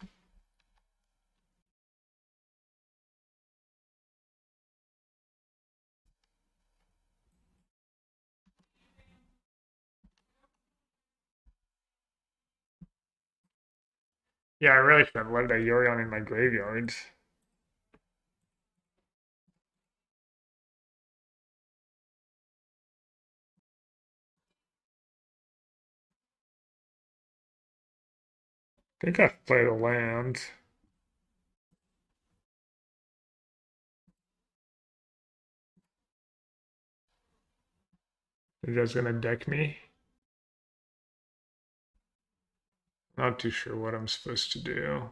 Yeah, I really should have left that Yorion in my graveyard. think I've played a land. They're just gonna deck me. Not too sure what I'm supposed to do.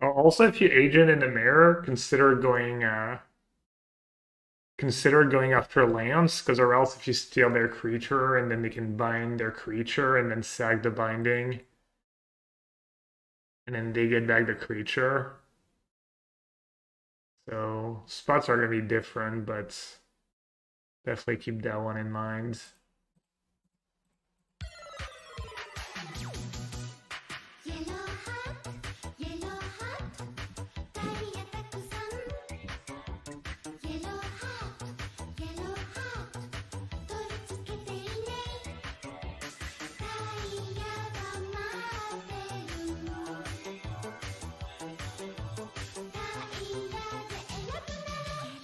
Also, if you agent in the mirror, consider going after lands, because or else if you steal their creature and then they can bind their creature and then sag the binding, and then they get back the creature. So spots are gonna be different, but definitely keep that one in mind.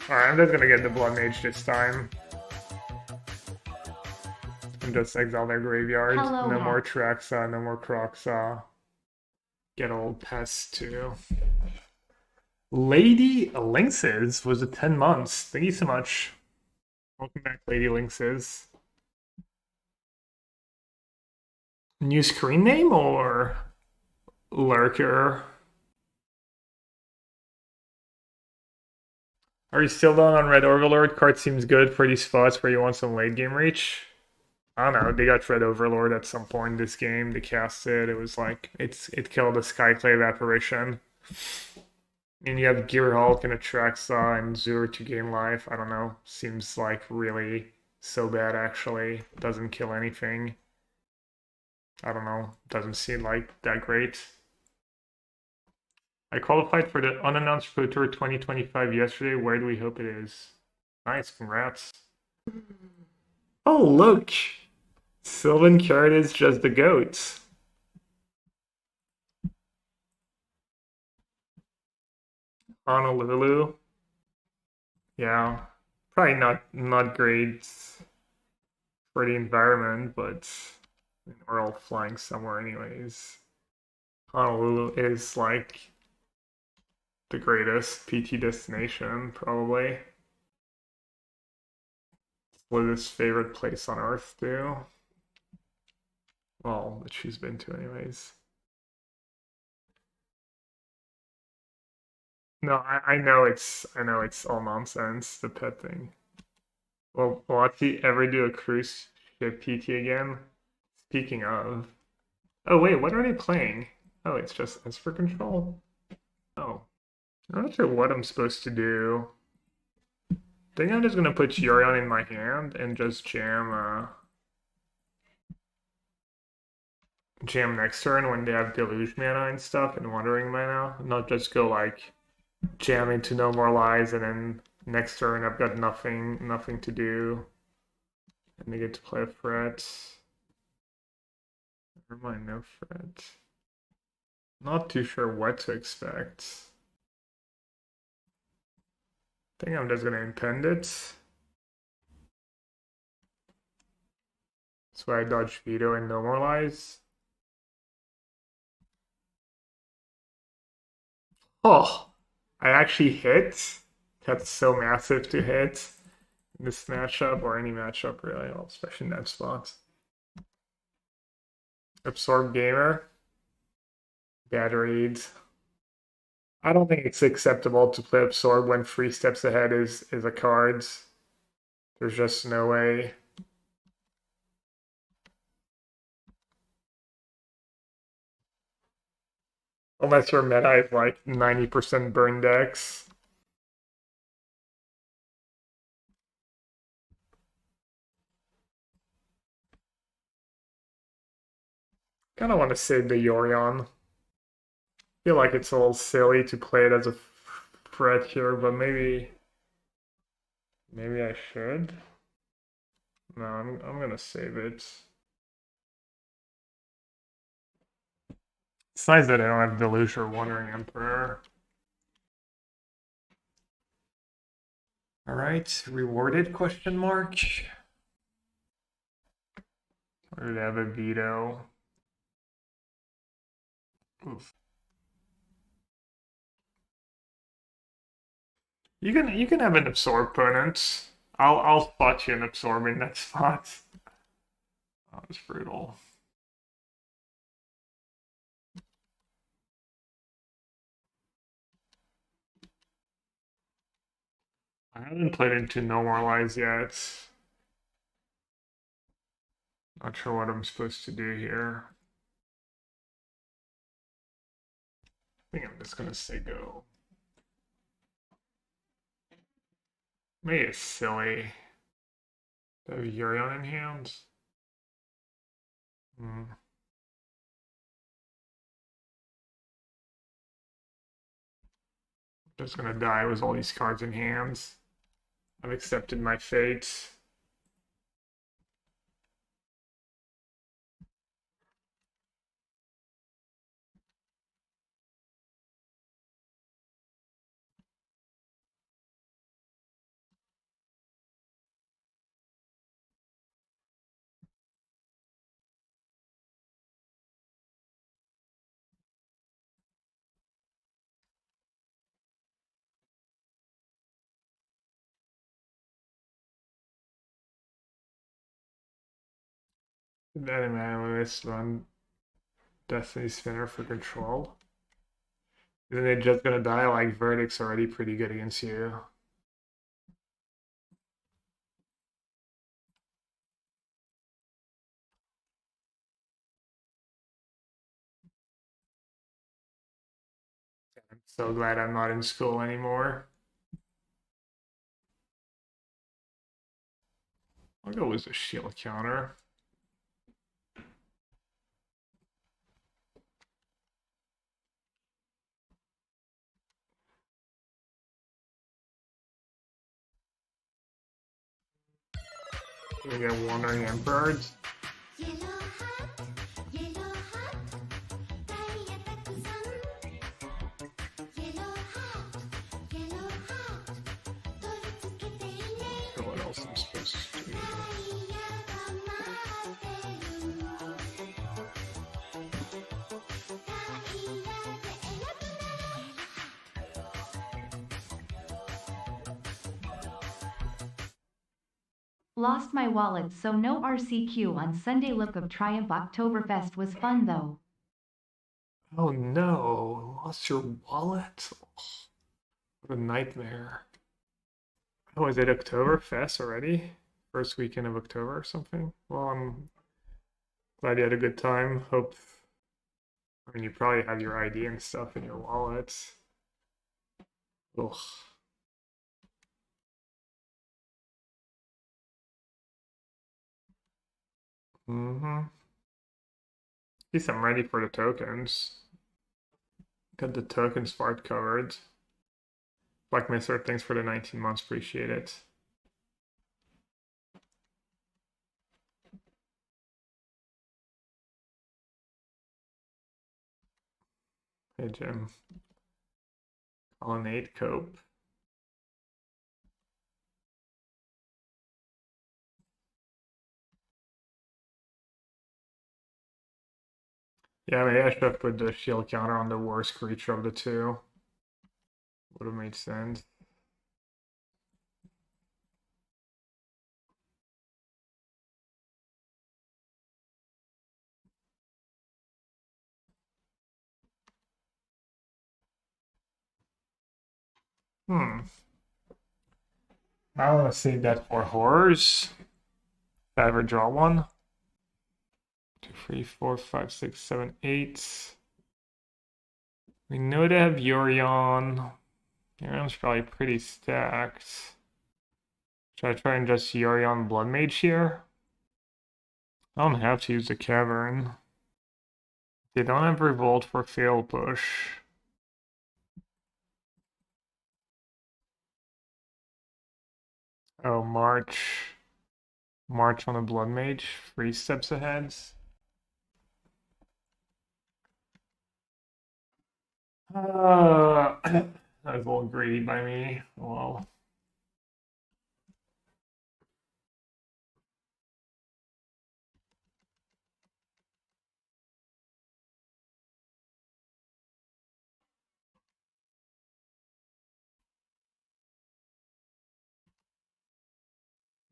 Alright, I'm just gonna get the Bloodmage this time. And just exile their graveyard. Hello, No more Hat. Atraxa, no more Kroxa. Get old pests too. Lady Lynxes was it 10 months. Thank you so much. Welcome back, Lady Lynxes. New screen name or Lurker? Are you still down on Red Overlord? Card seems good for these spots where you want some late game reach. I don't know, they got Red Overlord at some point in this game. They cast it. It was like it killed the Skyclave Apparition. And you have Gearhulk and Atraxa and Zur to gain life. I don't know. Seems like really so bad actually. Doesn't kill anything. I don't know. Doesn't seem like that great. I qualified for the unannounced Pro Tour 2025 yesterday. Where do we hope it is? Nice, congrats. Oh, look! Sylvan Caryatid is just the goat. Honolulu. Yeah. Probably not great for the environment, but we're all flying somewhere anyways. Honolulu is like the greatest PT destination, probably. Lizz's favorite place on Earth, too. Well, that she's been to anyways. No, I know it's all nonsense, the pet thing. Well, will Ati ever do a cruise ship PT again? Speaking of. Oh wait, what are they playing? Oh, it's just Esper Control? Oh. I'm not sure what I'm supposed to do. I think I'm just gonna put Yorion in my hand and just jam next turn when they have Deluge mana and stuff and Wandering mana. Not just go like jam into No More Lies and then next turn I've got nothing to do. And they get to play a threat. Never mind, no threat. Not too sure what to expect. I think I'm just gonna impend it. That's why I dodge Veto and No More Lies. Oh, I actually hit. That's so massive to hit in this matchup, or any matchup really, well, especially in that spot. Absorb Gamer. Bad read. I don't think it's acceptable to play Absorb when 3 steps ahead is a card. There's just no way. Unless your meta is like 90% burn decks. Kind of want to save the Yorion. Feel like it's a little silly to play it as a threat here, but maybe I should. No, I'm gonna save it. It's nice that I don't have Deluge or Wandering Emperor. All right, rewarded question mark. Or did I have a veto? Oof. You can have an absorb opponent. I'll spot you in absorbing that spot. That was brutal. I haven't played into No More Lies yet. Not sure what I'm supposed to do here. I think I'm just gonna say go. Maybe it's silly. Do I have Urion in hand? Just gonna die with all these cards in hands. I've accepted my fate. That Animalist run Destiny Spinner for control. Isn't it just gonna die? Like Verdict's already pretty good against you. I'm so glad I'm not in school anymore. I'll go with a shield counter. We get Wandering Emperors. What else I'm supposed to do? Lost my wallet, so no RCQ on Sunday. Look of Triumph. Oktoberfest was fun though. Oh no, lost your wallet? What a nightmare. Oh, is it Oktoberfest already? First weekend of October or something? Well, I'm glad you had a good time. Hope. I mean, you probably have your ID and stuff in your wallet. Ugh. At least I'm ready for the tokens. Got the tokens part covered. Black Mister, thanks for the 19 months. Appreciate it. Hey, Jim. Colonnade Cope. Yeah, maybe I should have put the shield counter on the worst creature of the two. Would have made sense. I want to save that for horrors. If I ever draw one. 2, 3, 4, 5, 6, 7, 8. We know they have Yorion. Yorion's probably pretty stacked. Should I try and just Yorion Bloodmage here? I don't have to use the Cavern. They don't have Revolt for Fail Push. Oh, March on a Bloodmage, 3 steps ahead. That was a little greedy by me. Well,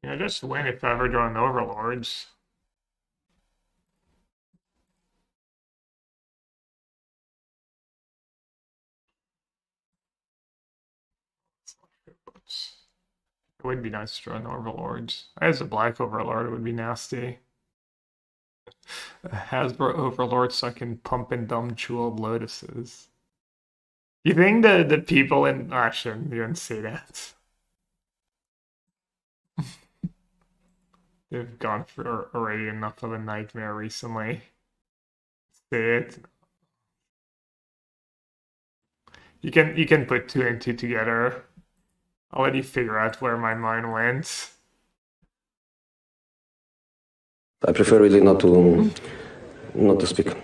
Yeah, just win if I ever draw an Overlords. It would be nice to draw an Overlords. As a black Overlord, it would be nasty. A Hasbro Overlord so I can pump and dump jeweled lotuses. You think the people in... Oh, I shouldn't even say that. They've gone for already enough of a nightmare recently. Say it. You can put two and two together. I'll let you figure out where my mind went. I prefer really not to speak.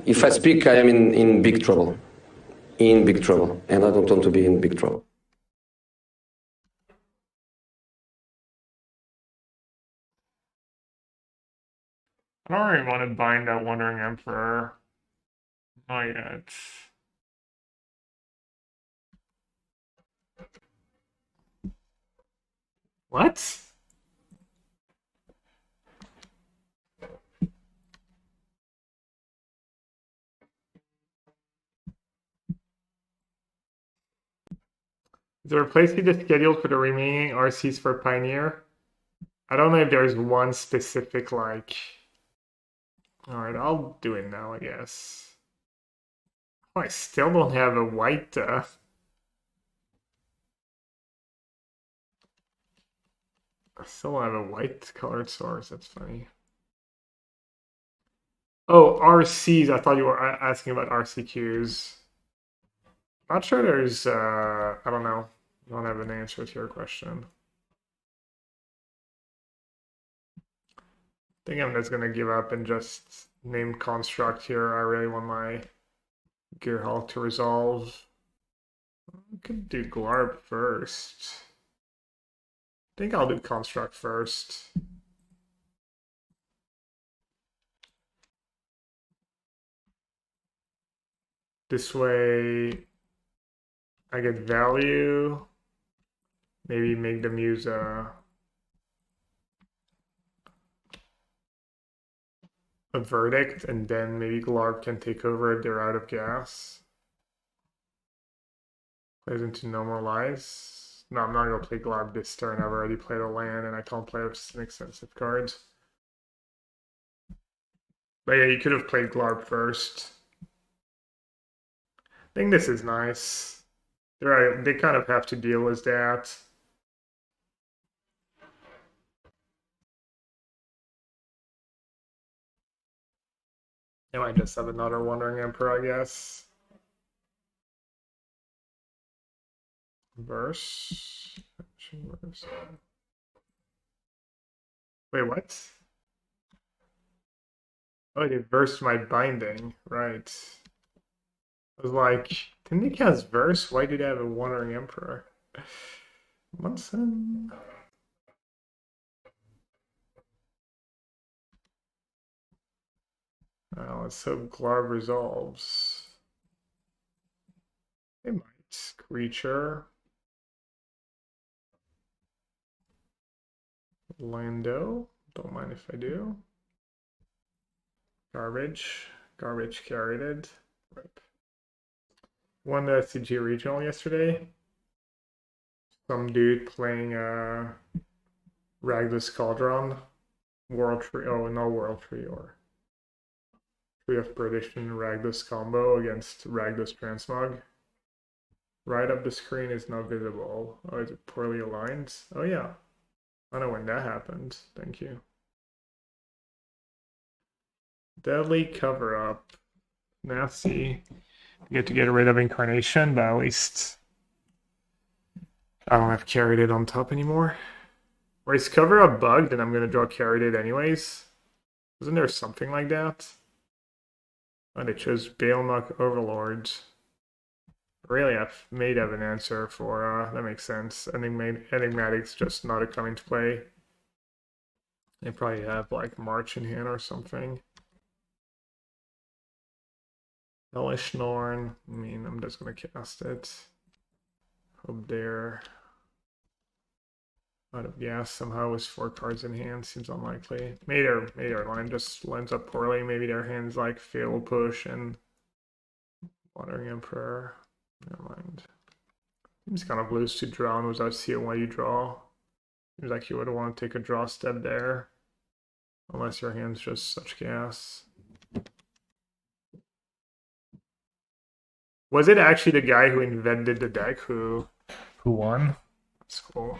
If I speak, I am in big trouble. In big trouble. And I don't want to be in big trouble. I don't really want to bind that Wandering Emperor. Not yet. What? Is there a place you just scheduled for the remaining RCs for Pioneer? I don't know if there's one specific, like... Alright, I'll do it now, I guess. Oh, I still don't have a white, I still don't have a white colored source, that's funny. Oh, RCs, I thought you were asking about RCQs. Not sure there's, I don't know. I don't have an answer to your question. I think I'm just gonna give up and just name construct here. I really want my Gearhulk to resolve. I could do Glarb first. I think I'll do construct first. This way I get value. Maybe make them use a verdict, and then maybe Glarb can take over if they're out of gas. Plays into no more lives. No, I'm not gonna play Glarb this turn. I've already played a land and I can't play with expensive cards. But yeah, you could have played Glarb first. I think this is nice. They kind of have to deal with that. They might just have another Wandering Emperor, I guess. Verse. Wait, what? Oh, they versed my binding. Right. I was like, didn't he cast verse? Why did I have a Wandering Emperor? Munson. Well, let's hope Glarb resolves. They might. Creature. Lando. Don't mind if I do. Garbage. Garbage Caryatid. Rip. Won the SCG regional yesterday. Some dude playing Ragdos Cauldron. World Tree. Oh, no World Tree or Tree of Perdition Ragdos combo against Ragdos Transmog. Right up the screen is not visible. Oh, is it poorly aligned? Oh yeah. I don't know when that happened. Thank you. Deadly cover up. Nasty. You get to get rid of Incarnation, but at least I don't have Caryatid on top anymore. Or is cover up bugged and I'm gonna draw Caryatid anyways? Wasn't there something like that? Oh, they chose Balemurk Overlords. Really, I may have an answer for that makes sense. Enigmatic's just not coming to play. They probably have like March in hand or something. Elesh Norn. I mean, I'm just gonna cast it. Hope they're Out of gas somehow with 4 cards in hand. Seems unlikely. Maybe their line just lines up poorly. Maybe their hands like Fatal Push and Wandering Emperor. Never mind. Seems kind of loose to drown without seeing why you draw. Seems like you would want to take a draw step there. Unless your hand's just such gas. Was it actually the guy who invented the deck who won? That's cool.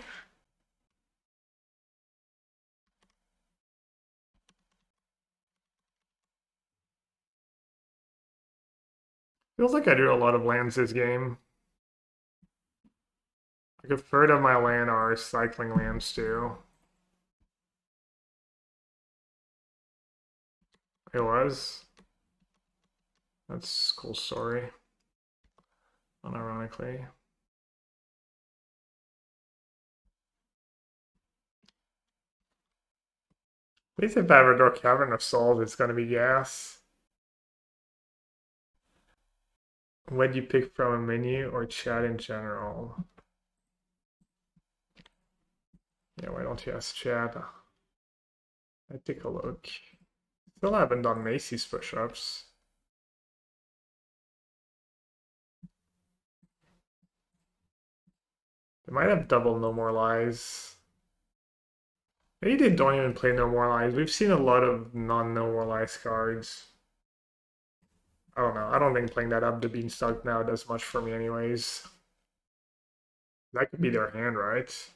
Feels like I drew a lot of lands this game. Like a third of my land are cycling lands too. It was. That's a cool story. Unironically. At least if I ever go Cavern of Souls, it's gonna be gas. What do you pick from a menu or chat in general? Yeah, why don't you ask chat? I take a look. Still haven't done Macy's push-ups. They might have double No More Lies. Maybe they don't even play No More Lies. We've seen a lot of non-No More Lies cards. I don't know. I don't think playing that Up the Beanstalk now does much for me anyways. That could be their hand, right?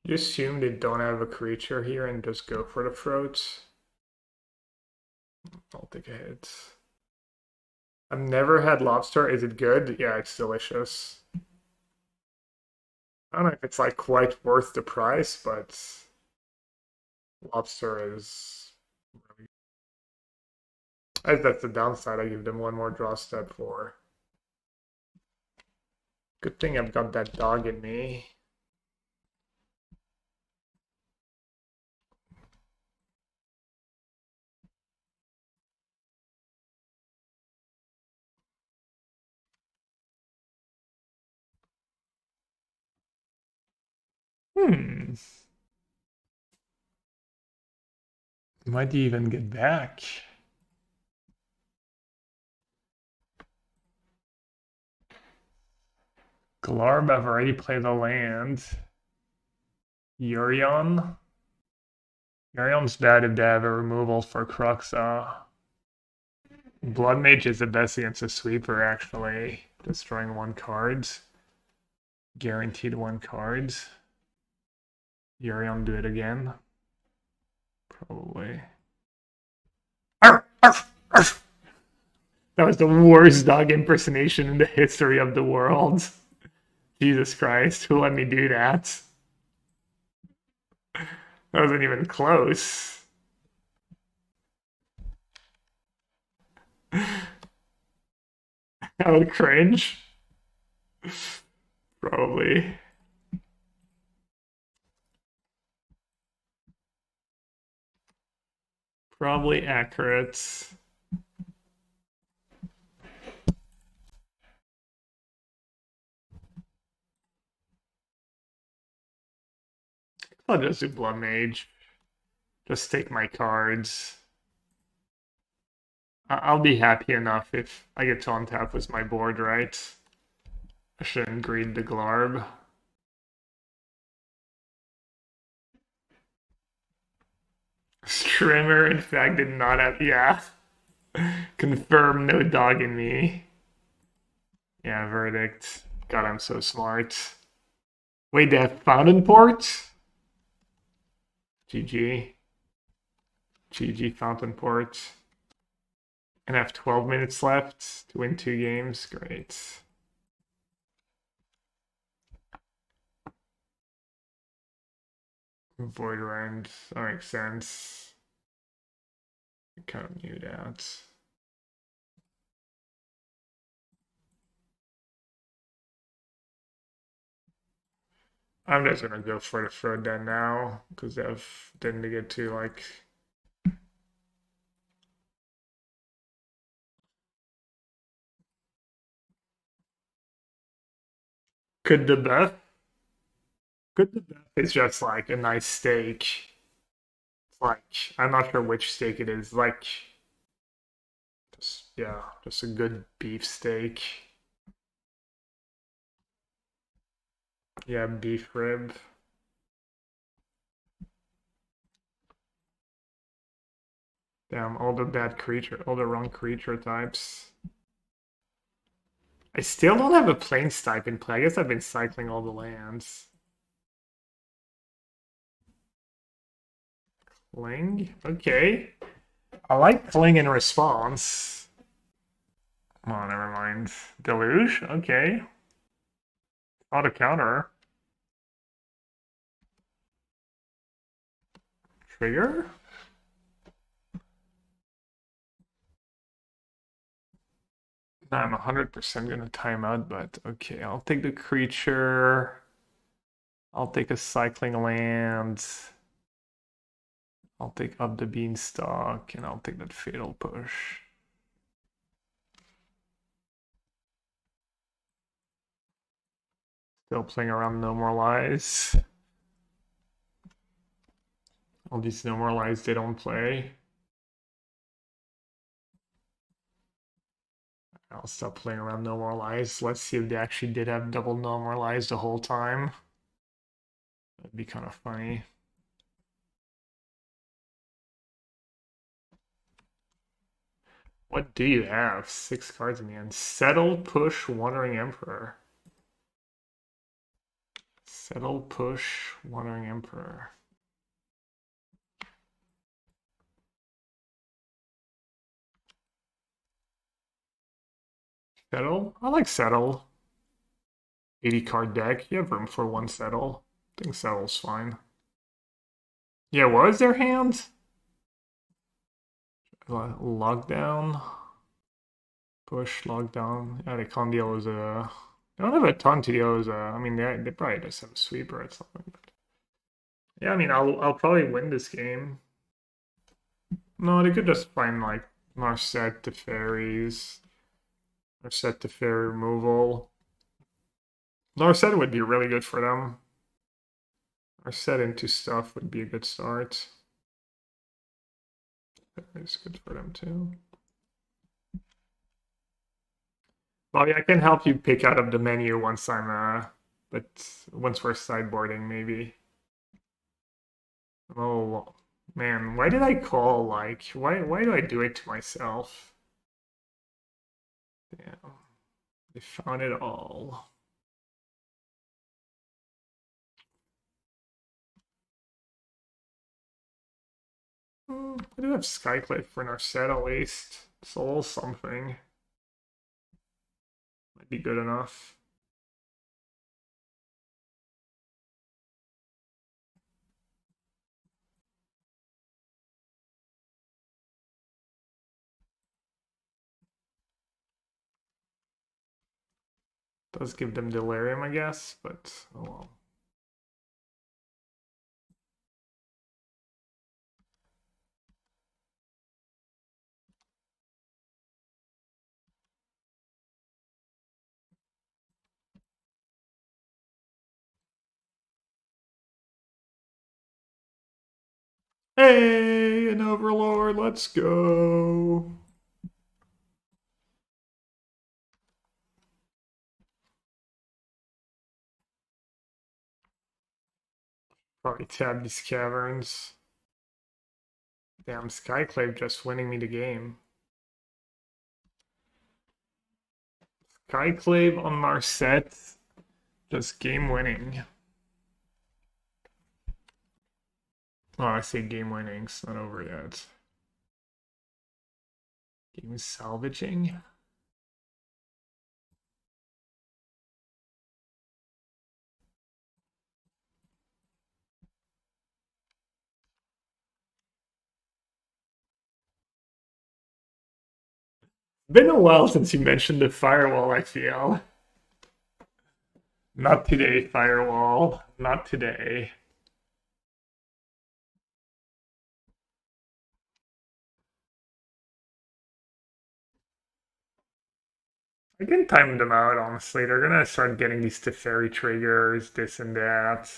You assume they don't have a creature here and just go for the throat. I'll take a hit. I've never had lobster. Is it good? Yeah, it's delicious. I don't know if it's like quite worth the price, but lobster is really... I guess that's the downside. I give them one more draw step for. Good thing I've got that dog in me. Might even get back. Glarb, I've already played the land. Urion. Urion's bad if they have a removal for Kroxa. Bloodmage is the best against a sweeper, actually. Destroying 1 card. Guaranteed 1 card. Urion do it again. Probably. Arf, arf, arf. That was the worst dog impersonation in the history of the world. Jesus Christ, who let me do that? That wasn't even close. I would cringe. Probably. Probably accurate. I'll just do Bloodmage. Just take my cards. I'll be happy enough if I get to untap with my board, right? I shouldn't greed the Glarb. Strimmer, in fact, did not have... Yeah. Confirm, no dog in me. Yeah, verdict. God, I'm so smart. Wait, they have Fountain Port? GG. GG Fountain Port. And I have 12 minutes left to win 2 games. Great. Void Rend. That makes sense. I kind of knew that. I'm just gonna go for the third then now, because they've didn't get to like... Could the Beth? Could the Beth is just like a nice steak. It's like I'm not sure which steak it is. Like just yeah, just a good beef steak. Yeah, beef rib. Damn, all the bad creature, all the wrong creature types. I still don't have a plains type in play. I guess I've been cycling all the lands. Cling? Okay. I like Cling in response. Oh, never mind. Deluge? Okay. Not a counter. Trigger? I'm 100% gonna time out, but okay, I'll take the creature. I'll take a cycling land. I'll take Up the Beanstalk, and I'll take that Fatal Push. Still playing around No More Lies. All these No More Lies they don't play. I'll stop playing around No More Lies. Let's see if they actually did have double No More Lies the whole time. That'd be kind of funny. What do you have? 6 cards in the end. Settle, Push, Wandering Emperor. Settle, Push, Wandering Emperor. Settle? I like Settle. 80 card deck. You have room for one Settle. I think Settle's fine. Yeah, what is their hand? Lockdown. Push, lockdown. Yeah, they can't deal as a... They don't have a ton to deal as a... I mean, they probably just have a sweeper or something. But... Yeah, I mean, I'll probably win this game. No, they could just find, like, Narset to fairies. Narset to fairy removal. Narset would be really good for them. Narset into stuff would be a good start. It's good for them too. Bobby, I can help you pick out of the menu once I'm but once we're sideboarding maybe. Oh man, why did I call like why do I do it to myself? Damn. They found it all. I do have Skyclave for Narset at least. It's a little something. Might be good enough. Does give them Delirium, I guess, but oh well. Hey, an Overlord, let's go. Probably tab these caverns. Damn, Skyclave just winning me the game. Skyclave on Narset, just game winning. Oh, I say game winning, it's not over yet. Game salvaging. Been a while since you mentioned the firewall, I feel. Not today, firewall. Not today. I can time them out, honestly. They're gonna start getting these Teferi triggers, this and that.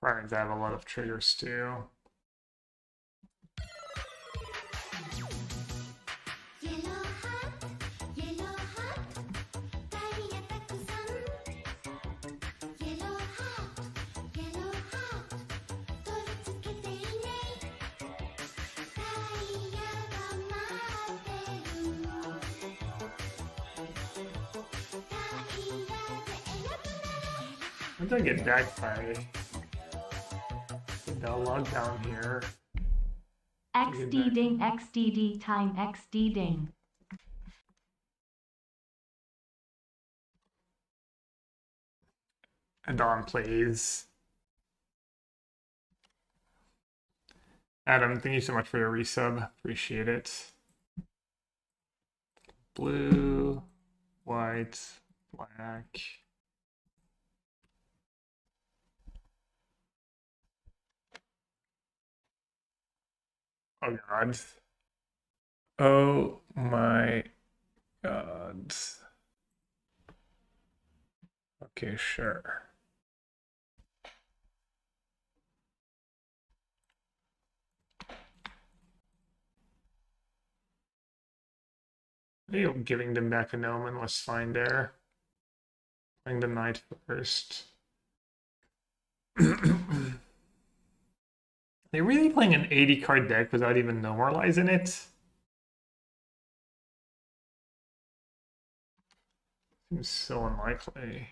Barons have a lot of triggers too. Once I get back by the lockdown here. XD ding XDD time XD ding. Adon plays. Adam, thank you so much for your resub. Appreciate it. Blue, white, black. Oh god. Oh my god. Okay, sure. Maybe giving them back a Gnomon was fine there. Playing the knight first. They're really playing an 80 card deck without even normalizing it. Seems so unlikely.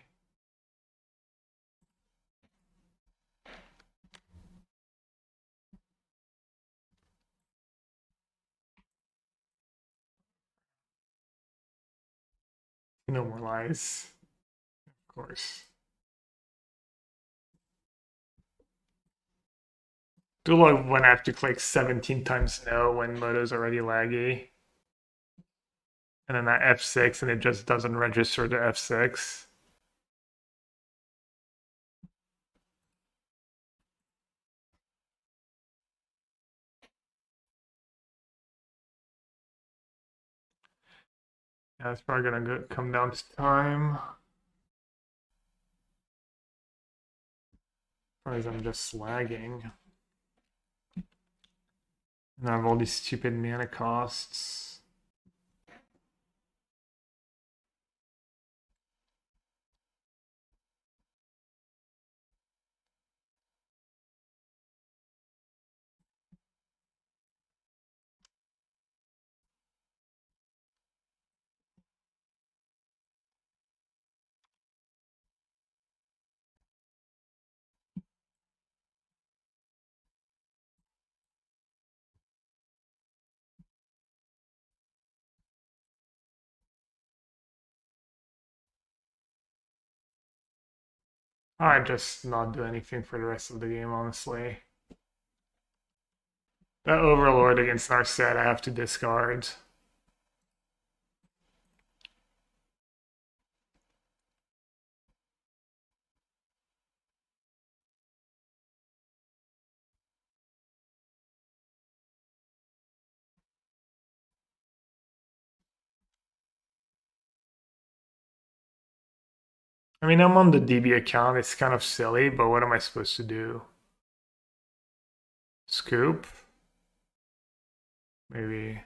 No more lies. Of course. Do love when I have to click 17 times no when Moto's already laggy. And then that F6 and it just doesn't register to F6. Yeah, it's probably gonna come down to time. As I'm just lagging. And I have all these stupid mana costs. I just not do anything for the rest of the game, honestly. That Overlord against Narset I have to discard. I mean, I'm on the DB account. It's kind of silly, but what am I supposed to do? Scoop? Maybe. I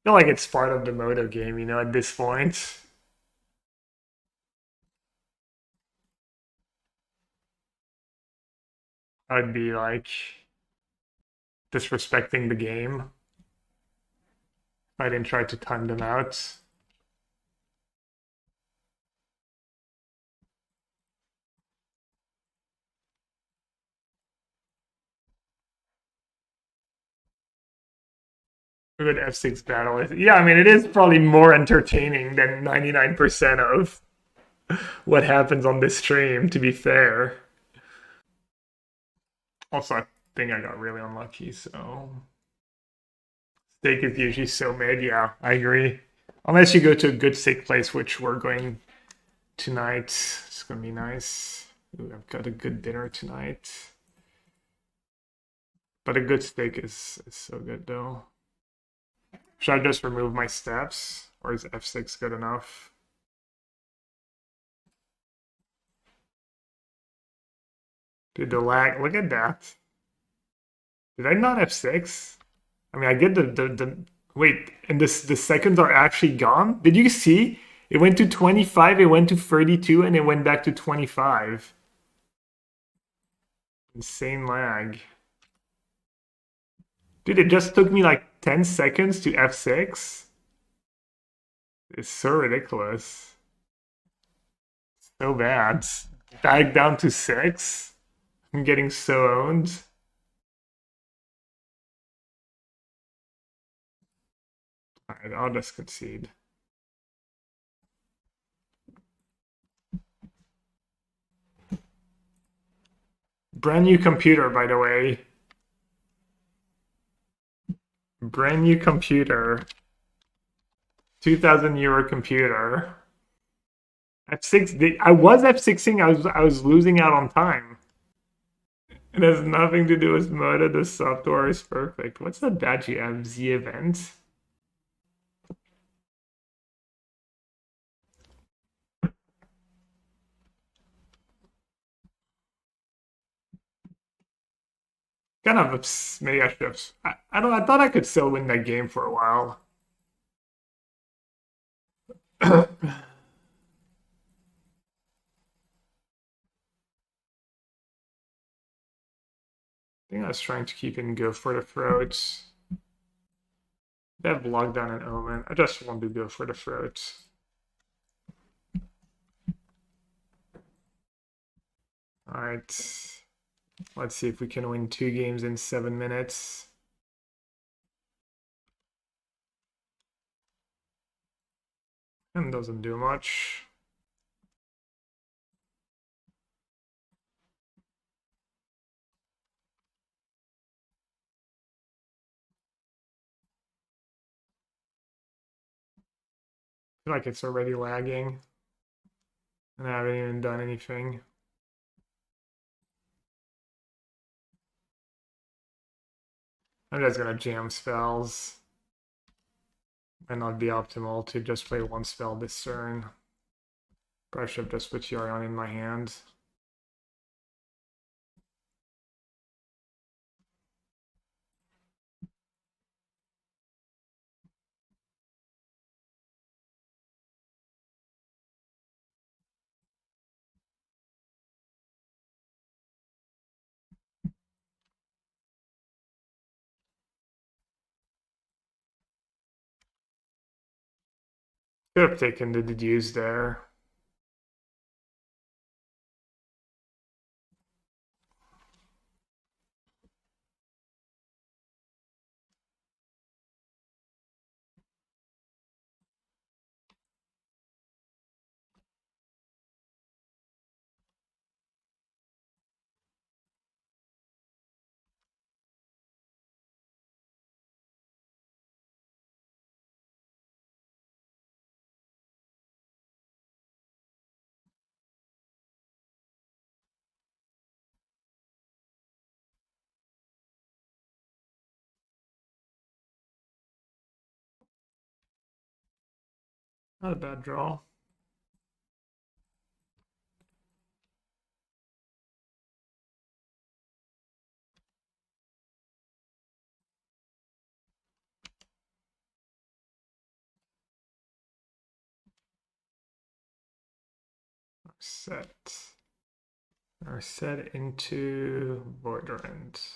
feel like it's part of the Moto game, you know, at this point. I'd be like disrespecting the game if I didn't try to time them out. A good F6 battle is, yeah, I mean, it is probably more entertaining than 99% of what happens on this stream, to be fair. Also, I think I got really unlucky, so stake is usually so mid. Yeah, I agree. Unless you go to a good stake place, which we're going tonight. It's gonna be nice. Ooh, I've got a good dinner tonight. But a good steak is so good though. Should I just remove my steps? Or is F6 good enough? Dude, the lag, look at that. Did I not F6? I mean, I get the wait, and the seconds are actually gone? Did you see? It went to 25, it went to 32, and it went back to 25. Insane lag. Dude, it just took me like 10 seconds to F6. It's so ridiculous. So bad. Back down to 6. I'm getting so owned. Alright, I'll just concede. Brand new computer, by the way. Brand new computer. 2,000 euro computer. F6. I was F6ing. I was losing out on time. It has nothing to do with Moda. The software is perfect. What's the badge you have? Z event. Kind of maybe I should have. I don't. I thought I could still win that game for a while. I think I was trying to keep in go for the throats. They have lockdown and omen. I just want to go for the throats. Alright. Let's see if we can win 2 games in 7 minutes. And doesn't do much. I feel like it's already lagging. And I haven't even done anything. I'm just gonna jam spells. Might not be optimal to just play 1 spell this turn. Probably should have just put Yorion in my hand. Could have taken the deduce there. Not a bad draw. Are set into Borderlands.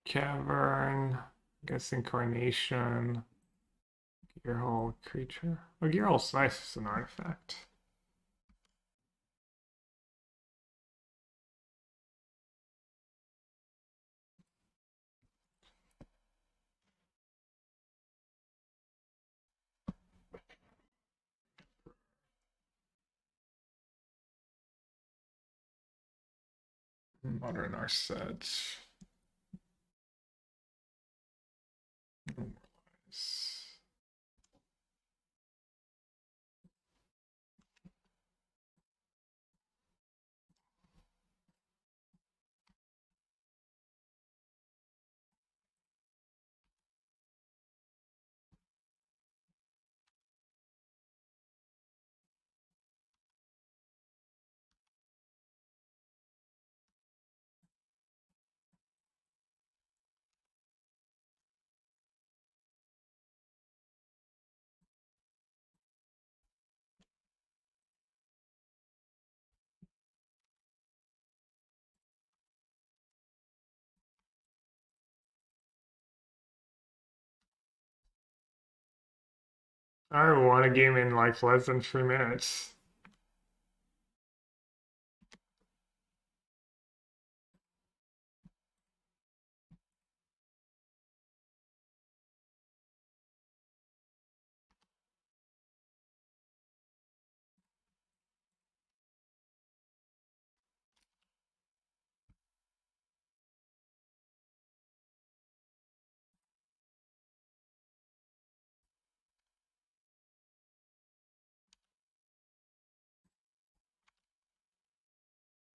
Cavern, I guess Incarnation, Gearhulk creature. Oh, Gearhulk's nice as an artifact. Modern Narset. I won a game in like less than 3 minutes.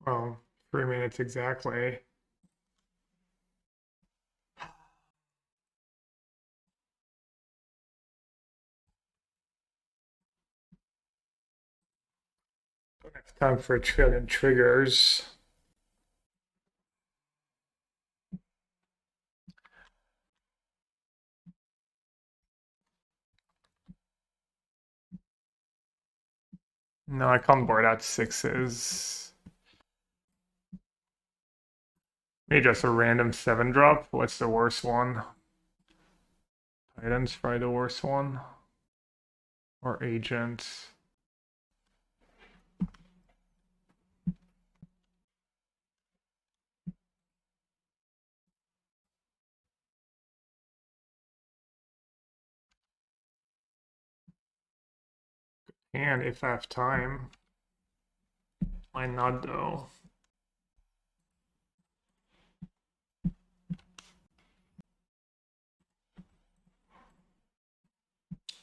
Well, 3 minutes exactly. Don't have time for a trillion triggers. No, I can't board out 6s. Maybe just a random 7-drop. What's the worst one? Titan's probably the worst one. Or Agent. And if I have time. Why not though?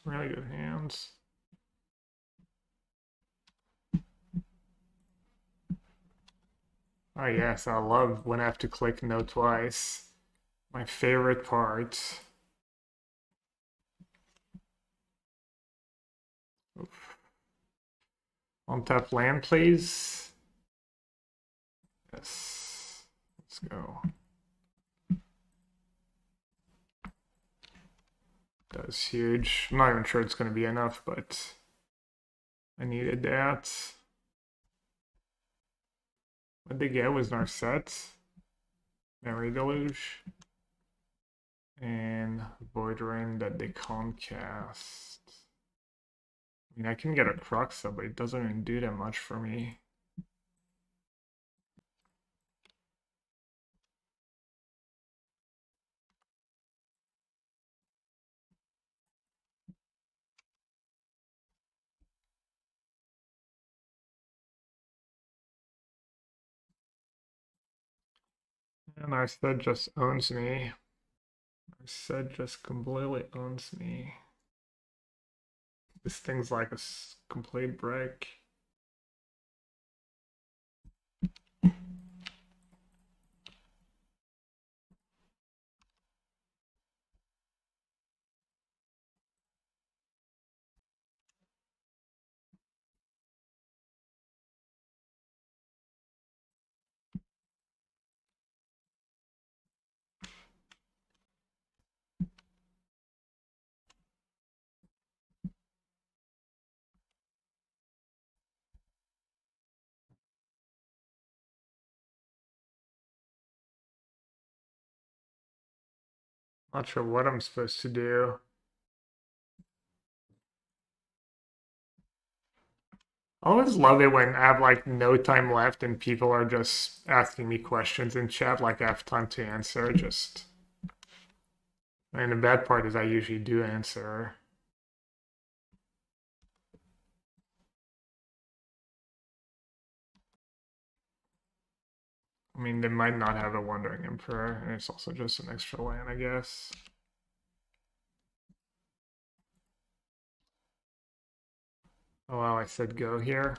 Really good hands. Oh yes, I love when I have to click no twice. My favorite part. Oof. Untap land, please. Yes. Let's go. That's huge. I'm not even sure it's going to be enough, but I needed that. What they get was Narset, Memory Deluge, and Void Rain that they can't cast. I mean, I can get a Kroxa, but it doesn't even do that much for me. And Narset just owns me. Narset just completely owns me. This thing's like a complete break. Not sure what I'm supposed to do. I always love it when I have like no time left and people are just asking me questions in chat like I have time to answer. Just, and the bad part is I usually do answer. I mean, they might not have a Wandering Emperor, and it's also just an extra land, I guess. Oh wow, I said go here.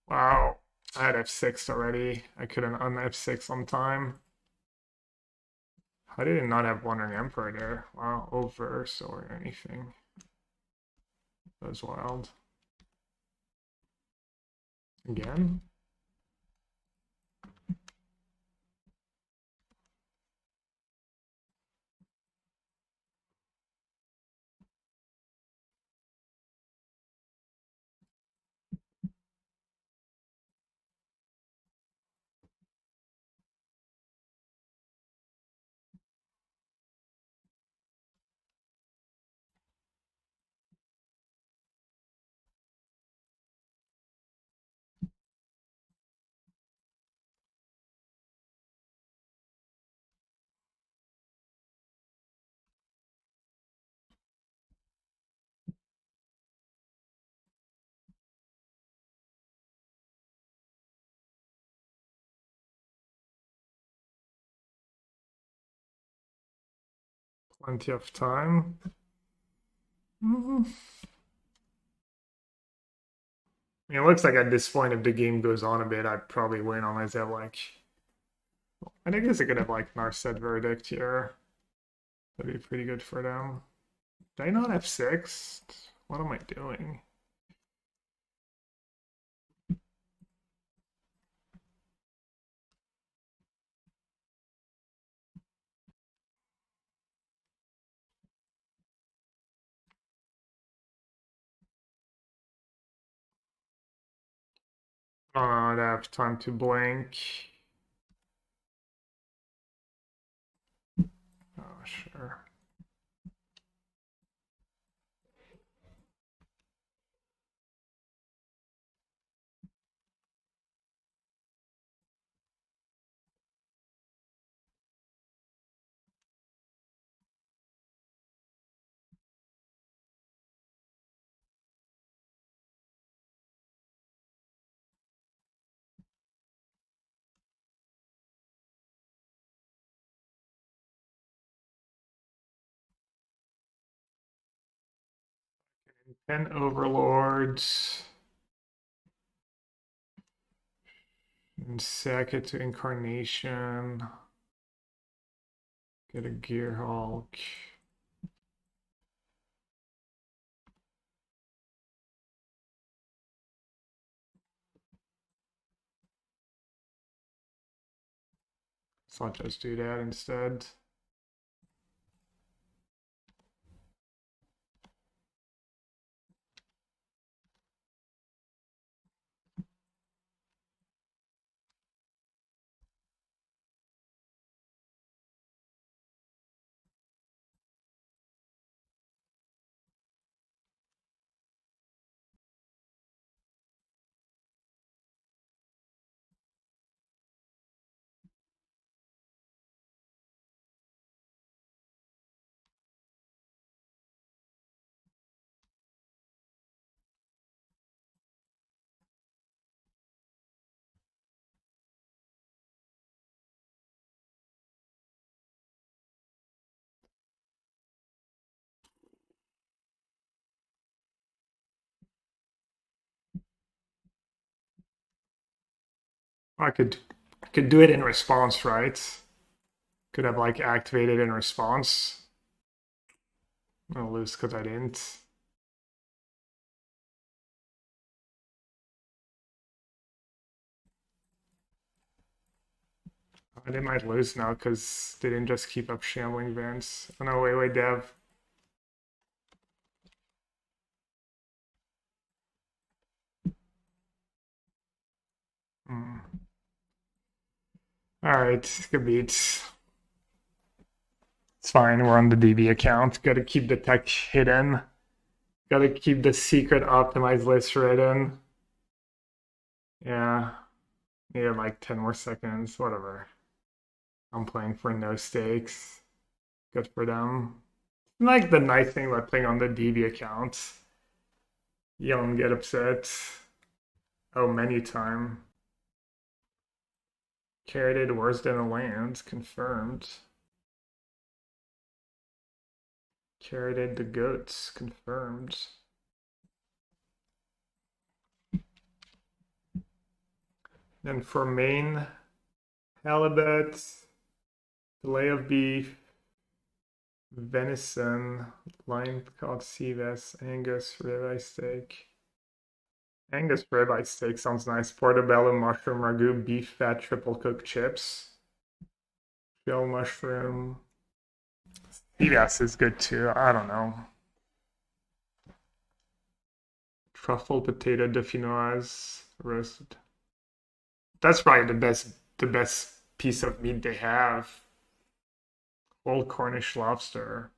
Wow, I had F6 already. I couldn't un F6 on time. How did it not have Wandering Emperor there? Wow, Overse or anything. That was wild. Again? Plenty of time. I mean, it looks like at this point, if the game goes on a bit, I'd probably win unless they have like... I guess I could have like Narset Verdict here. That'd be pretty good for them. Did I not have 6? What am I doing? Oh, I'd have time to blink. Oh, sure. And Overlords. And sack it to Incarnation. Get a Gearhulk. So I'll just do that instead. I could do it in response, right? Could have like activated in response. I'll lose because I didn't. They might lose now because they didn't just keep up shambling Vance. Oh no, wait, Dev. Alright, good beats. It's fine, we're on the DB account. Gotta keep the tech hidden. Gotta keep the secret optimized list hidden. Yeah. Needed like 10 more seconds, whatever. I'm playing for no stakes. Good for them. Like the nice thing about playing on the DB account. You don't get upset. Oh, menu time. Caryatid worse than a land, confirmed. Caryatid the goats, confirmed. Then for main, halibut, fillet of beef, venison, line called Seabass, Angus ribeye steak. Angus ribeye steak sounds nice. Portobello mushroom ragu, beef fat triple cooked chips. Shell mushroom. Seabass is good too. I don't know. Truffle potato dauphinoise roasted. That's probably the best piece of meat they have. Old Cornish lobster.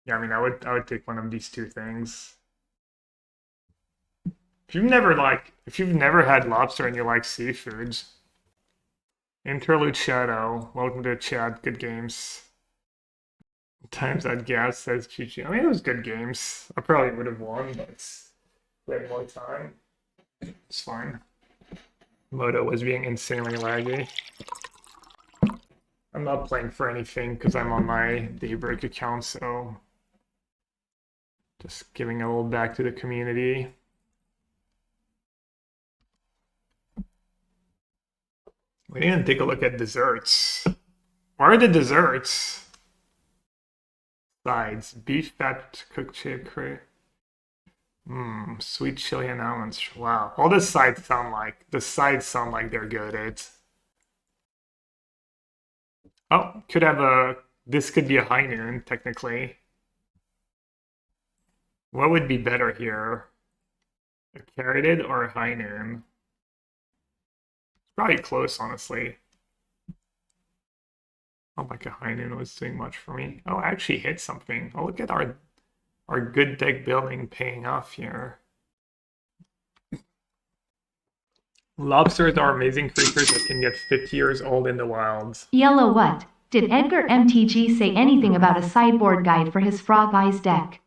Yeah, I mean, I would take one of these two things. If you've never had lobster and you like seafoods, Interlude Shadow, welcome to the chat. Good games. Times that gas says GG. I mean, it was good games. I probably would have won, but we had more time. It's fine. Moto was being insanely laggy. I'm not playing for anything because I'm on my Daybreak account, so just giving a little back to the community. We didn't take a look at desserts. Where are the desserts? Sides. Beef fat cooked chicory. Sweet chili and almonds. Wow. All the sides sound like they're good. This could be a high noon, technically. What would be better here? A Caryatid or a high noon? It's probably close, honestly. Oh, like a high noon was doing much for me. Oh, I actually hit something. Oh, look at our good deck building paying off here. Lobsters are amazing creatures that can get 50 years old in the wild. Yellow what? Did Edgar MTG say anything about a sideboard guide for his Frog Eyes deck?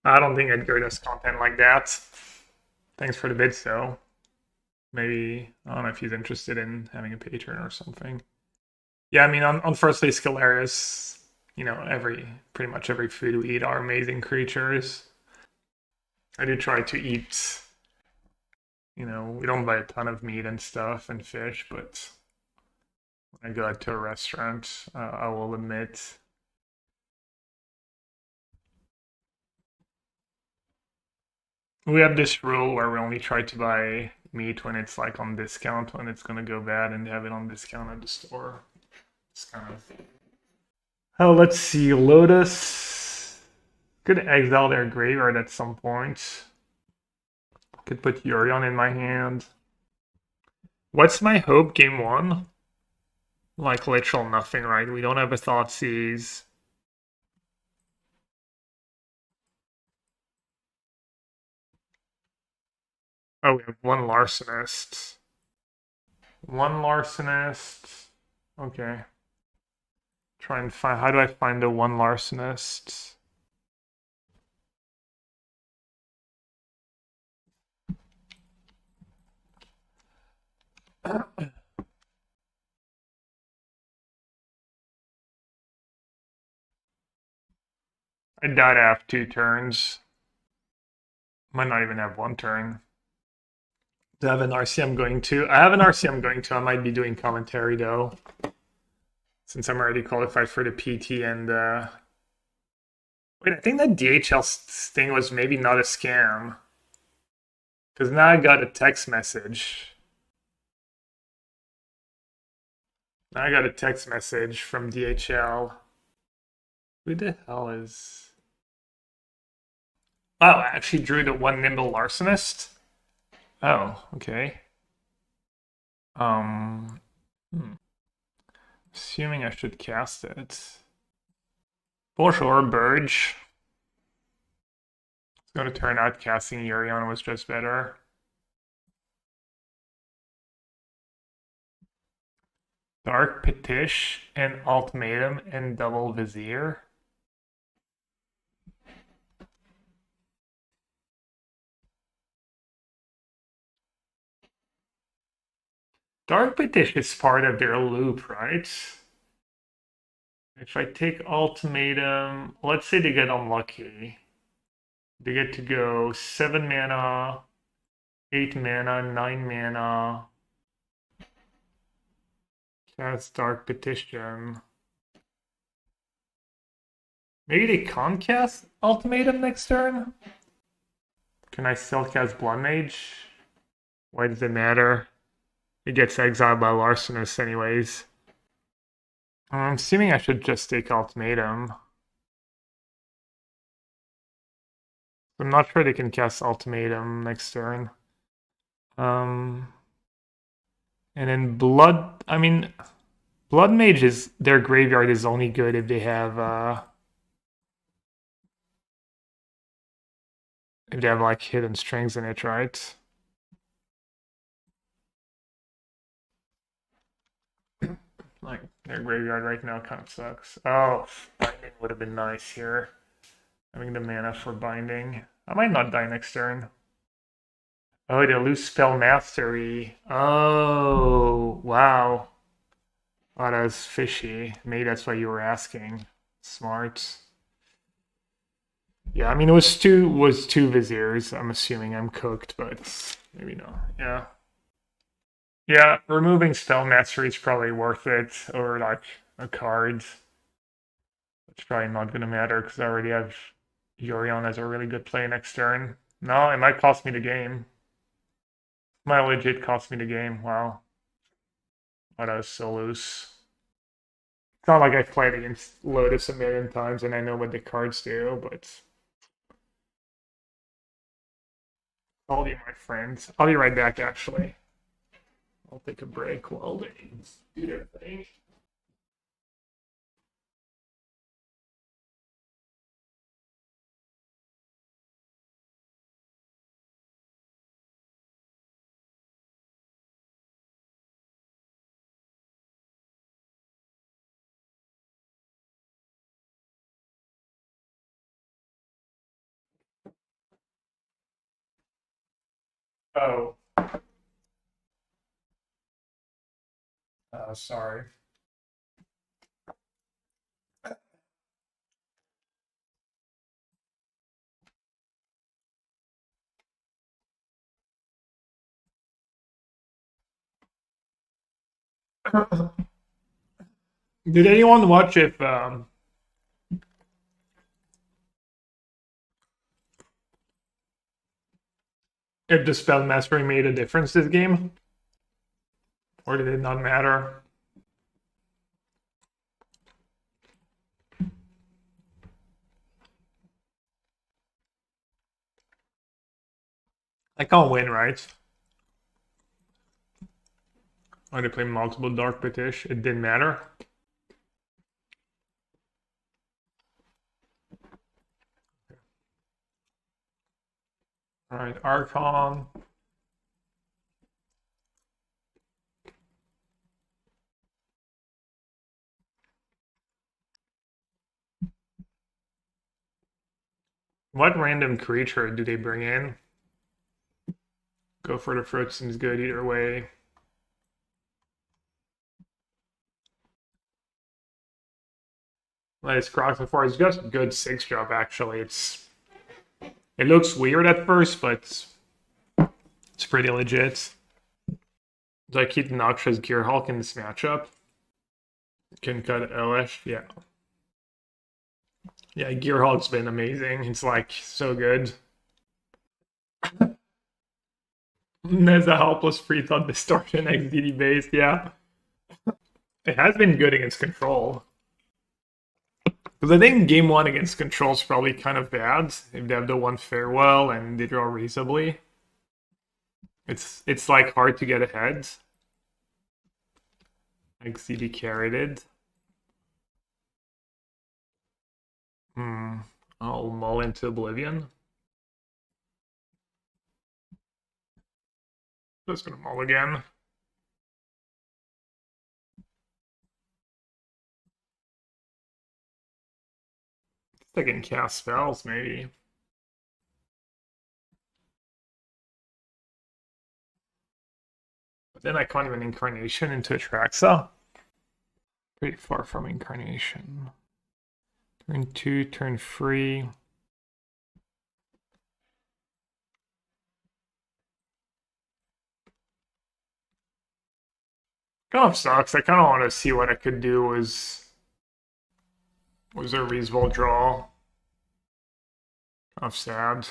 I don't think Edgar does content like that. Thanks for the bid, so. Maybe, I don't know if he's interested in having a patron or something. Yeah, I mean, on Firstly Scalarius, pretty much every food we eat are amazing creatures. I do try to eat, we don't buy a ton of meat and stuff and fish, but when I go out to a restaurant, I will admit. We have this rule where we only try to buy meat when it's like on discount, when it's gonna go bad, and have it on discount at the store. It's kind of. Oh, let's see. Lotus could exile their graveyard at some point. Could put Yorion in my hand. What's my hope game 1? Like literal nothing, right? We don't have a Thoughtseize. Oh, we have one Larcenist. One Larcenist. Okay. Try and find. How do I find the one Larcenist? I doubt I have 2 turns. Might not even have 1 turn. Do I have an RC I'm going to? I have an RC I'm going to. I might be doing commentary though. Since I'm already qualified for the PT and wait, I think that DHL thing was maybe not a scam. Because now I got a text message. Now I got a text message from DHL. Who the hell is... Oh, I actually drew the one Nimble Larcenist. Oh, okay. Assuming I should cast it. Bonjour, Verge. It's going to turn out casting Yorion was just better. Dark Petish and Ultimatum and Double Vizier. Dark Petition is part of their loop, right? If I take Ultimatum, let's say they get unlucky. They get to go 7 mana, 8 mana, 9 mana. Cast Dark Petition. Maybe they can't cast Ultimatum next turn? Can I still cast Bloodmage? Why does it matter? It gets exiled by Larcenist anyways. I'm assuming I should just take Ultimatum. I'm not sure they can cast Ultimatum next turn. And then Blood Mage is their graveyard is only good if they have like hidden strings in it, right? Like their graveyard right now kind of sucks. Oh, Binding would have been nice here. Having the mana for Binding. I might not die next turn. Oh, they lose Spell Mastery. Oh, wow. Oh, that was fishy. Maybe that's why you were asking. Smart. Yeah, I mean it was two Viziers. I'm assuming I'm cooked, but maybe not. Yeah. Yeah, removing Spell Mastery is probably worth it, or like a card. It's probably not gonna matter because I already have Yorion as a really good play next turn. No, it might cost me the game. Might legit cost me the game. Wow. Oh, that was so loose. It's not like I've played against Lotus a million times and I know what the cards do, but I'll be my friends. I'll be right back, actually. I'll take a break while they do their thing. Oh. Sorry. Did anyone watch if the spell mastery made a difference this game? Or did it not matter? I can't win, right? I had to play multiple Dark Petition. It didn't matter. Alright, Archon. What random creature do they bring in? Go for the fruit seems good either way. Like Kroxa 4 is just good 6-drop actually. It looks weird at first, but it's pretty legit. Do I keep Noxious Gearhulk in this matchup? Can cut Elesh, yeah. Yeah, Gearhulk's been amazing. It's like so good. There's a helpless free thought distortion XDD based, yeah. It has been good against control. Because I think game 1 against control is probably kind of bad if they have the one farewell and they draw reasonably. It's like hard to get ahead. XDD Caryatid. I'll mull into Oblivion. Just gonna mull again. I can cast spells, maybe. But then I can't even Incarnation into Atraxa. Pretty far from Incarnation. Turn 2, turn 3. Kind of sucks. I kind of want to see what I could do was a reasonable draw. Kind of sad.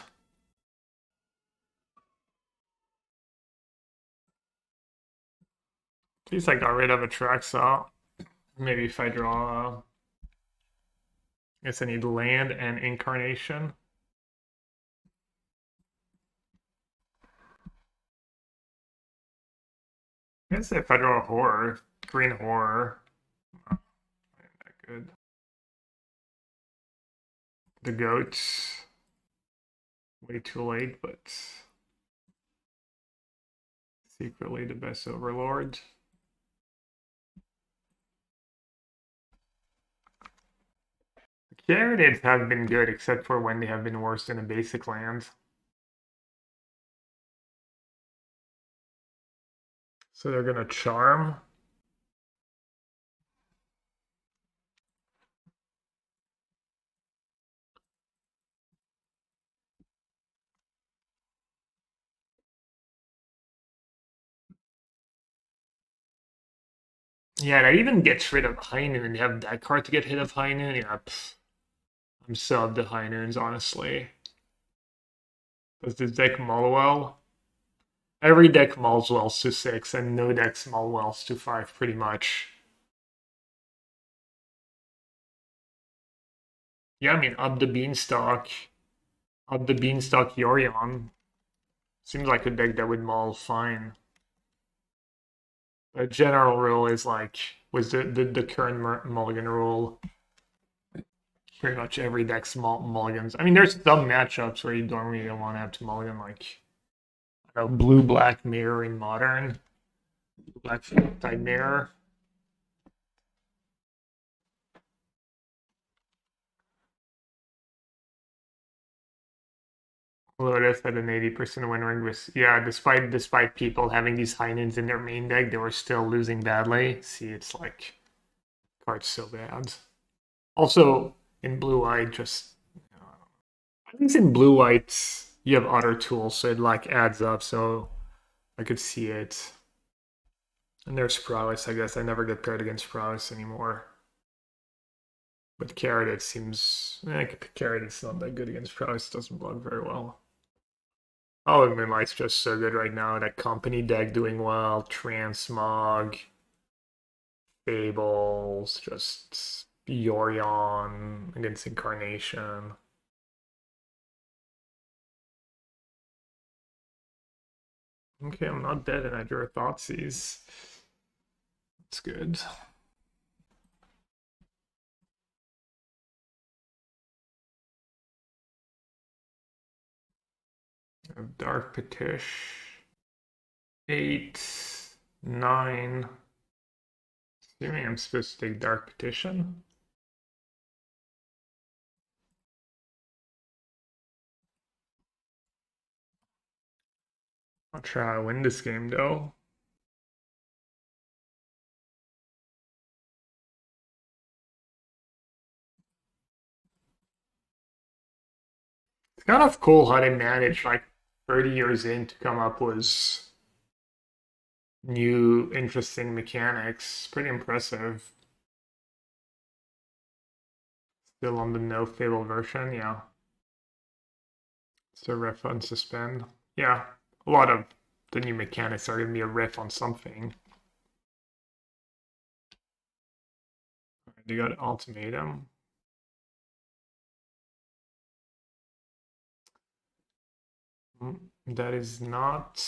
At least I got rid of Atraxa. Maybe if I draw... I guess I need land and Incarnation. I guess if I draw a horror, green horror, not that good. The goats, way too late, but secretly the best Overlord. The Caryatids have been good, except for when they have been worse than a basic land. So they're gonna charm. Yeah, that even gets rid of High Noon. They have that card to get rid of High Noon. Yeah, I'm so up the High Noons, honestly. Does this deck mull well? Every deck mulls wells to 6, and no decks mull wells to 5, pretty much. Yeah, I mean, Up the Beanstalk Yorion. Seems like a deck that would mull fine. A general rule is like, was the current mulligan rule. Pretty much every deck's mulligans. I mean, there's some matchups where you don't really want to have to mulligan, like, I don't know, blue-black mirror in Modern. Black type mirror. Lotus had an 80% win rate with, yeah, despite people having these Heinens in their main deck, they were still losing badly. See, it's like card's so bad. Also, in blue-white, just I think in blue-white you have other tools, so it like adds up. So I could see it. And there's prowess, I guess. I never get paired against prowess anymore. But Caryatid seems, Caryatid's not that good against prowess. Doesn't block very well. Oh, Moonlight's just so good right now. That company deck doing well. Transmog. Fables. Just Yorion against Incarnation. Okay, I'm not dead and I drew a Thoughtseize. That's good. I have Dark Petition. 8, 9. Assuming I'm supposed to take Dark Petition. I'll try to win this game though. It's kind of cool how they managed, like 30 years in, to come up with new, interesting mechanics. Pretty impressive. Still on the no Fable version, yeah. So riff on suspend. Yeah, a lot of the new mechanics are going to be a riff on something. They got Ultimatum. That is not...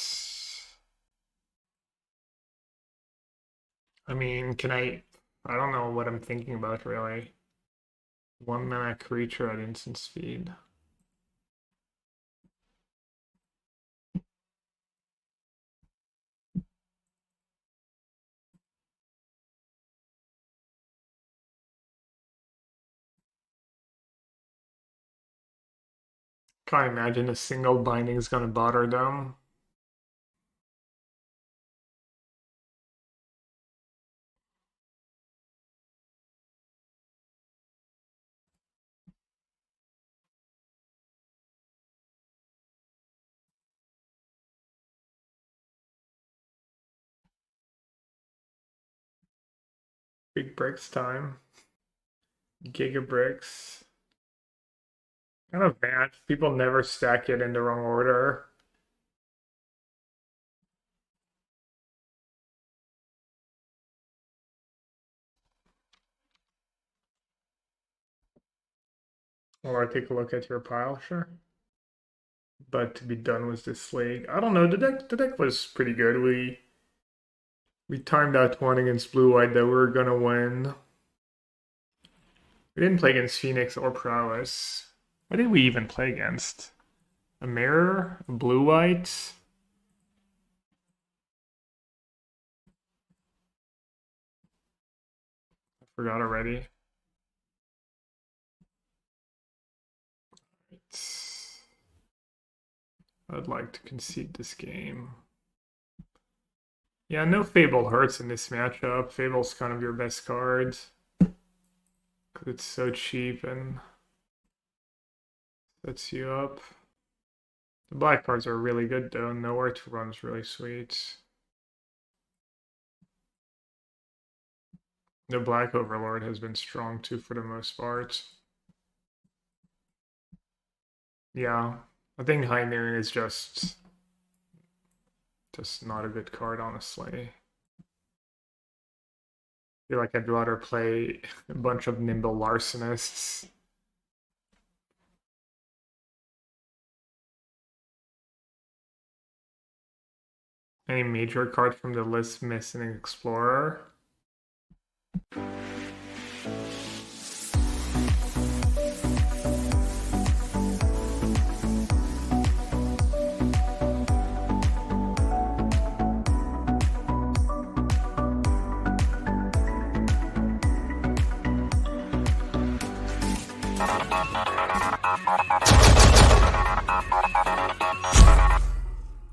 I mean, I don't know what I'm thinking about, really. 1-mana creature at instant speed. Can't imagine a single binding is going to bother them. Big bricks time. Giga bricks. Kind of bad. People never stack it in the wrong order. Or I take a look at your pile, sure. But to be done with this league, I don't know. The deck was pretty good. We timed out one against blue white that we were gonna win. We didn't play against Phoenix or Prowess. What did we even play against? A mirror, a blue white. I forgot already. I'd like to concede this game. Yeah, no Fable hurts in this matchup. Fable's kind of your best card. Because it's so cheap and sets you up. The black cards are really good though. Nowhere to Run's really sweet. The black Overlord has been strong too for the most part. Yeah, I think High Noon is just not a good card, honestly. I feel like I'd rather play a bunch of Nimble Larcenists. Any major card from the list missing Explorer?